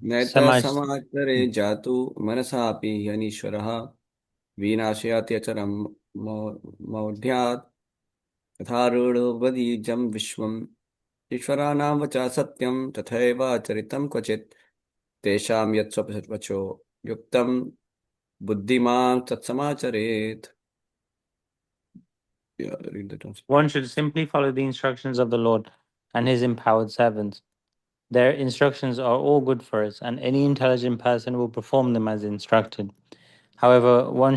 Naita Samaj. samachare jatu manasapi yanishwaraha vinashayati acharam maudhyat यथारूढ़वदीजं विश्वम् ईश्वराणां वचा सत्यं तथैव चरितं क्वचित् तेषां यत्स्वपचो युक्तं बुद्धिमान् तत्समाचरेत्. Yeah, read the translation. One should simply follow the instructions of the Lord and His empowered servants. Their instructions are all good for us, and any intelligent person will perform them as instructed. However, one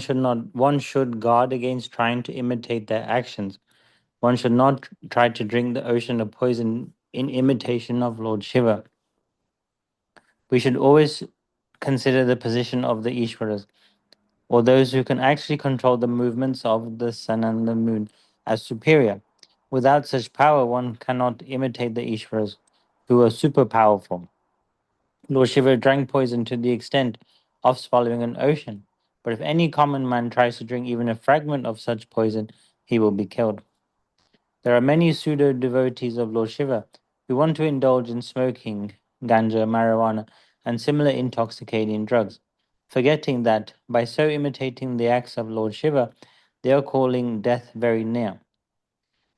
should guard against trying to imitate their actions. One should not try to drink the ocean of poison in imitation of Lord Shiva. We should always consider the position of the Ishwaras, or those who can actually control the movements of the sun and the moon, as superior. Without such power, one cannot imitate the Ishwaras, who are super powerful. Lord Shiva drank poison to the extent of swallowing an ocean. But if any common man tries to drink even a fragment of such poison, he will be killed. There are many pseudo devotees of Lord Shiva who want to indulge in smoking, ganja, marijuana, and similar intoxicating drugs, forgetting that by so imitating the acts of Lord Shiva, they are calling death very near.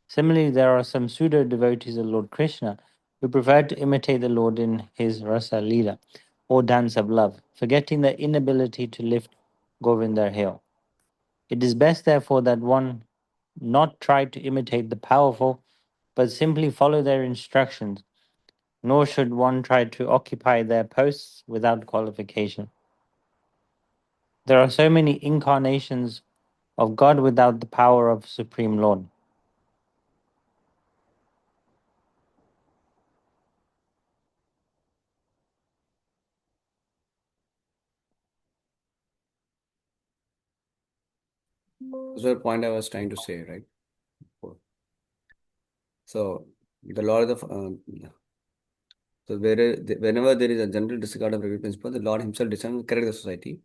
Similarly, there are some pseudo devotees of Lord Krishna who prefer to imitate the Lord in his Rasa Leela, or dance of love, forgetting their inability to lift Govinda hill. It is best, therefore, that one not try to imitate the powerful, but simply follow their instructions, nor should one try to occupy their posts without qualification. There are so many incarnations of God without the power of Supreme Lord. That's the point I was trying to say, right? So the Lord of whenever there is a general disregard of regular principle, the Lord Himself descends to correct the society.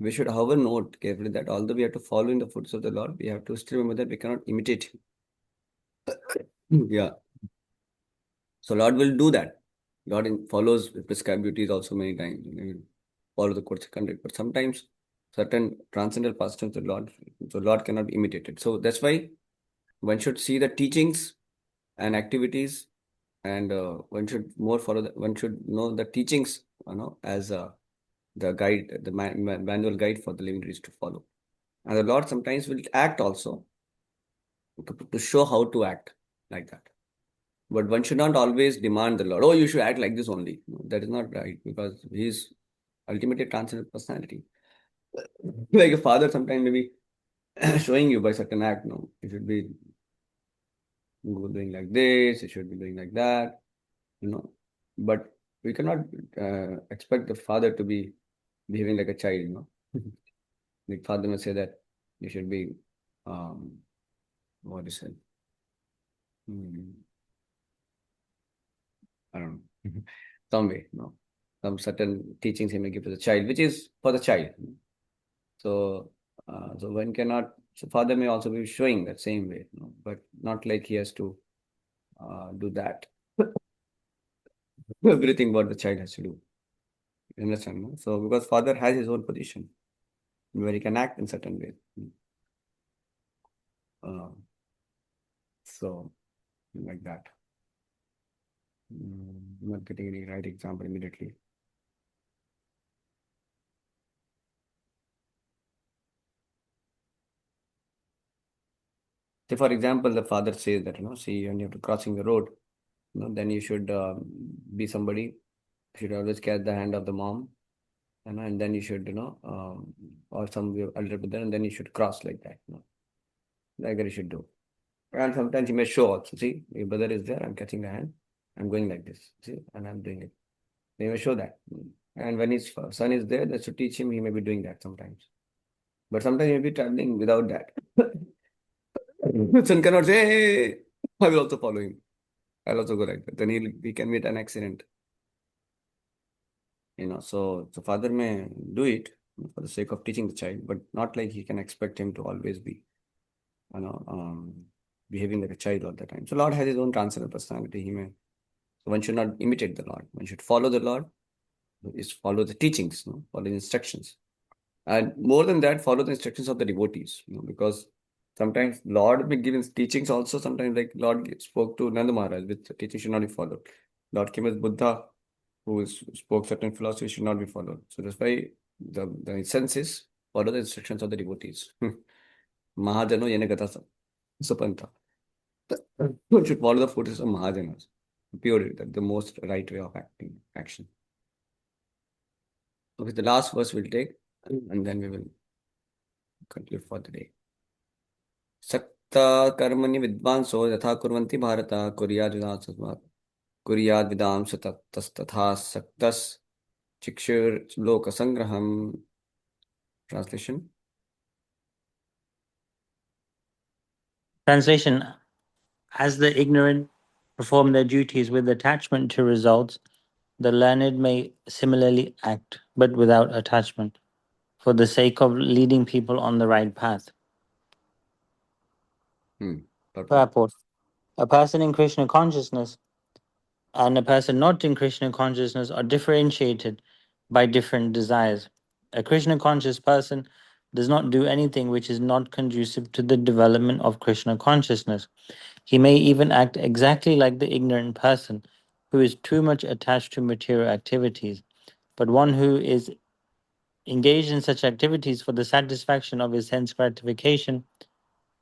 We should, however, note carefully that although we have to follow in the footsteps of the Lord, we have to still remember that we cannot imitate Him. Yeah. So Lord will do that. Follows prescribed duties also many times. He will follow the course of conduct. But sometimes certain transcendental pastimes of the Lord, so Lord cannot be imitated. So that's why one should see the teachings and activities, and one should more follow. One should know the teachings, as the guide, the manual guide for the living trees to follow. And the Lord sometimes will act also to show how to act like that. But one should not always demand the Lord, oh, you should act like this only. No, that is not right, because He is ultimately transcendent personality. Like a father sometimes maybe showing you by certain act, no, you should be doing like this, you should be doing like that, you know. But we cannot expect the father to be behaving like a child, The father may say that you should be, what is it? Hmm, I don't know. Some way, some certain teachings he may give to the child, which is for the child. So So one cannot. So father may also be showing that same way, but not like he has to do that. Everything what the child has to do. You understand? No? So because father has his own position where he can act in certain ways. Uh, so like that. I'm not getting any right example immediately. Say, for example, the father says that, see, when you're crossing the road, then you should be somebody, you should always catch the hand of the mom, and then you should, or some elder brother, and then you should cross like that, like that you should do. And sometimes you may show also, see, your brother is there, I'm catching the hand, I'm going like this, see, and I'm doing it. They may show that. And when his son is there, that should teach him, he may be doing that sometimes. But sometimes he may be traveling without that. Son cannot say, hey, I will also follow him. I'll also go like that. Then he can meet an accident. So father may do it for the sake of teaching the child, but not like he can expect him to always be, you know, um, behaving like a child all the time. So Lord has his own transcendental personality. So one should not imitate the Lord. One should follow the Lord, is follow the teachings, follow the instructions. And more than that, follow the instructions of the devotees, because sometimes Lord may give his teachings also. Sometimes, like Lord spoke to Nanda Maharaj, with the teaching should not be followed. Lord came as Buddha, spoke certain philosophy should not be followed. So that's why the sense is follow the instructions of the devotees. Mahajano Yenagata Sapanta. One should follow the footsteps of Mahajanas. Purely, that the most right way of action. Okay, the last verse we'll take, and then we will conclude for the day. सक्ता कर्मणि विद्वांसो यथा कुर्वन्ति Bharat कुर्याद् विदांस ततस्तथा सक्तस् चिक्षुर्लोकसंग्रहम्. Translation. Translation: as the ignorant perform their duties with attachment to results, the learned may similarly act, but without attachment, for the sake of leading people on the right path. Purport. Purport: a person in Krishna consciousness and a person not in Krishna consciousness are differentiated by different desires. A Krishna conscious person does not do anything which is not conducive to the development of Krishna consciousness. He may even act exactly like the ignorant person who is too much attached to material activities. But one who is engaged in such activities for the satisfaction of his sense gratification,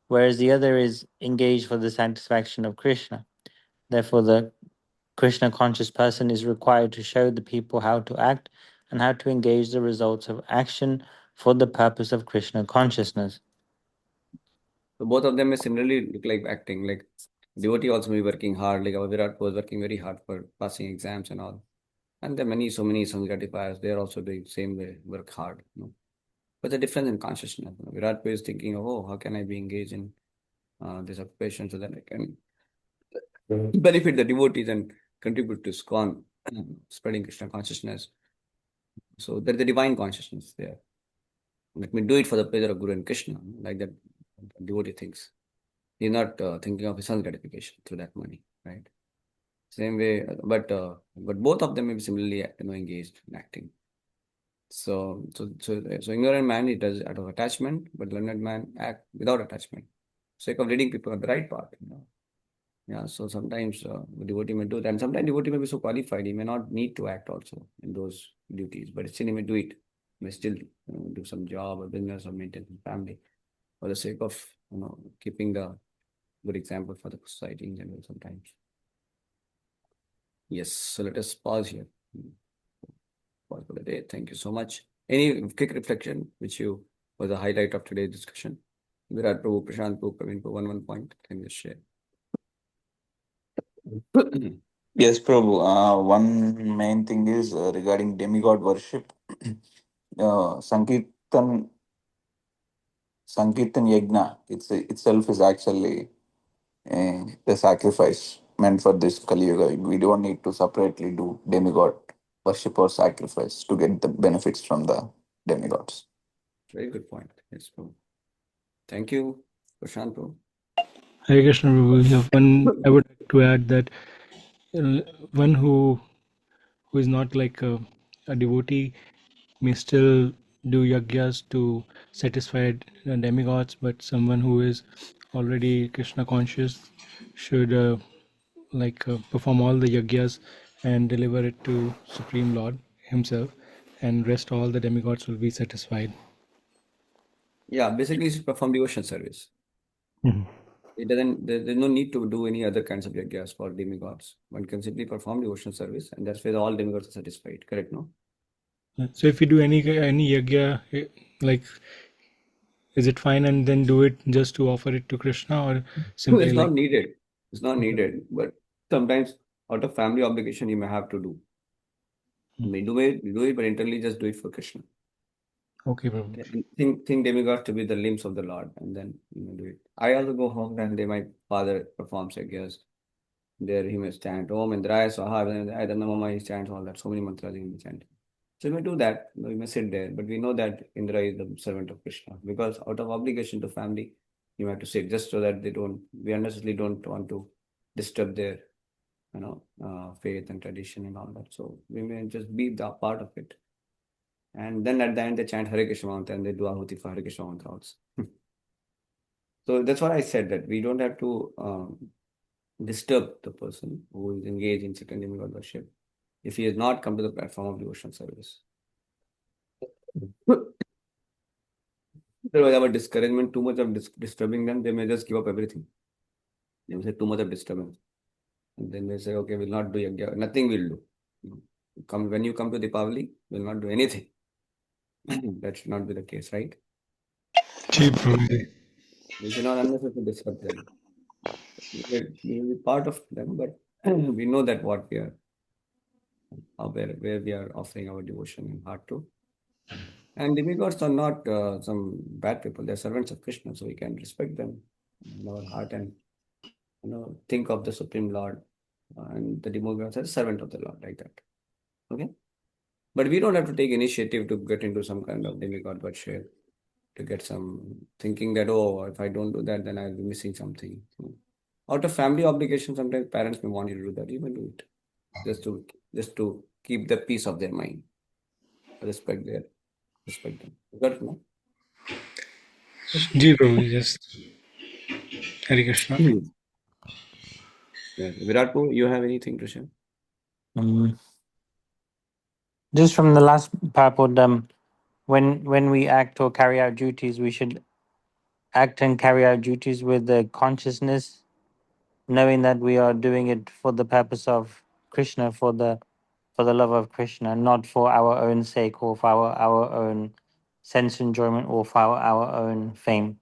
whereas the other is engaged for the satisfaction of Krishna. Therefore, the Krishna conscious person is required to show the people how to act and how to engage the results of action for the purpose of Krishna consciousness. So both of them may similarly look like acting. Like devotee also may be working hard. Like our Virat was working very hard for passing exams and all. And there are so many gratifiers. They are also doing same way, work hard. But the difference in consciousness. Virat is thinking, oh, how can I be engaged in this occupation so that I can benefit the devotees and contribute to SCON, spreading Krishna consciousness. So there's the divine consciousness there. Let me do it for the pleasure of Guru and Krishna, like that devotee thinks. He's not thinking of his son's gratification through that money, right? Same way, but both of them may be similarly, engaged in acting. So ignorant man, he does out of attachment, but learned man act without attachment, sake of leading people on the right path. Yeah, so sometimes the devotee may do that. And sometimes devotee may be so qualified, he may not need to act also in those duties, but still he may do it. He may still do some job or business or maintain his family for the sake of keeping the good example for the society in general sometimes. Yes, so let us pause here. Pause for the day. Thank you so much. Any quick reflection which you was the highlight of today's discussion? Virat Prabhu, Prashant Prabhu, Praveen Prabhu, one point. Can you share? Yes, Prabhu. One main thing is regarding demigod worship. Sankirtan Yajna itself is actually the sacrifice meant for this Kali Yuga. We don't need to separately do demigod worship or sacrifice to get the benefits from the demigods. Very good point. Yes, Prabhu. Thank you, Prashant, Prabhu. Hare Krishna Prabhu. Yeah, one I would like to add that uh, one who is not like a devotee may still do yagyas to satisfy demigods, but someone who is already Krishna conscious should perform all the yagyas and deliver it to Supreme Lord himself, and rest all the demigods will be satisfied. Yeah, basically, you should perform devotion service. Mhm. It doesn't. There's no need to do any other kinds of yagyas for demigods. One can simply perform devotion service, and that's where all demigods are satisfied. Correct? No. So if you do any yagya, like, is it fine and then do it just to offer it to Krishna, or simply It's like? not needed. It's not Okay. needed. But sometimes, out of family obligation, you may have to do. You may do it, but internally just do it for Krishna. Okay, Prabhu. Okay. And think demigods to be the limbs of the Lord, and then you may do it. I also go home and my father performs yagyas. There he may chant Om Indraya Swaha, I don't know Mama, he chants all that. So many mantras he may chant. So we may do that. We may sit there, but we know that Indra is the servant of Krishna because out of obligation to family, you have to sit just so that we unnecessarily don't want to disturb their, faith and tradition and all that. So we may just be the part of it. And then at the end, they chant Hare Krishna Mantra and they do Ahuti for Hare Krishna Mantra also. So that's what I said that we don't have to disturb the person who is engaged in certain demigod worship if he has not come to the platform of devotional service. Otherwise, our discouragement, too much of disturbing them, they may just give up everything. They may say too much of disturbance. And then they say, okay, we'll not do yagya, nothing we'll do. When you come to Deepavali, we'll not do anything. That should not be the case, right? Ji, Prabhu. We should not unnecessarily disturb them. We will be part of them, but we know that what we are, where we are offering our devotion and heart to. And demigods are not some bad people; they're servants of Krishna, so we can respect them in our heart and think of the Supreme Lord and the demigods as servant of the Lord, like that. Okay, but we don't have to take initiative to get into some kind of demigod worship to get some thinking that, oh, if I don't do that, then I'll be missing something. So, out of family obligation, sometimes parents may want you to do that. You may do it just to keep the peace of their mind, respect them. You got it, no? Ji, Prabhu. Just Hare Krishna. Hmm. Yeah. Virat, you have anything to share? Um, just from the last purport, when we act or carry out duties, we should act and carry out duties with the consciousness, knowing that we are doing it for the purpose of Krishna, for the love of Krishna, not for our own sake or for our own sense enjoyment or for our own fame.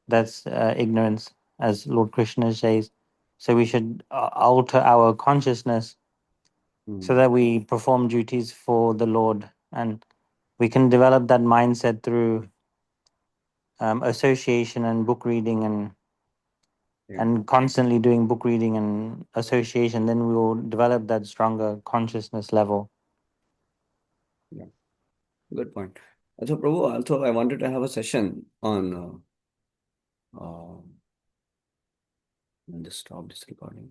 That's ignorance, as Lord Krishna says. So we should alter our consciousness so Hmm. that we perform duties for the Lord, and we can develop that mindset through association and book reading Yeah, and constantly doing book reading and association. Then we will develop that stronger consciousness level. yeah. Good point. Also, Prabhu, also I wanted to have a session on. Just stop this recording.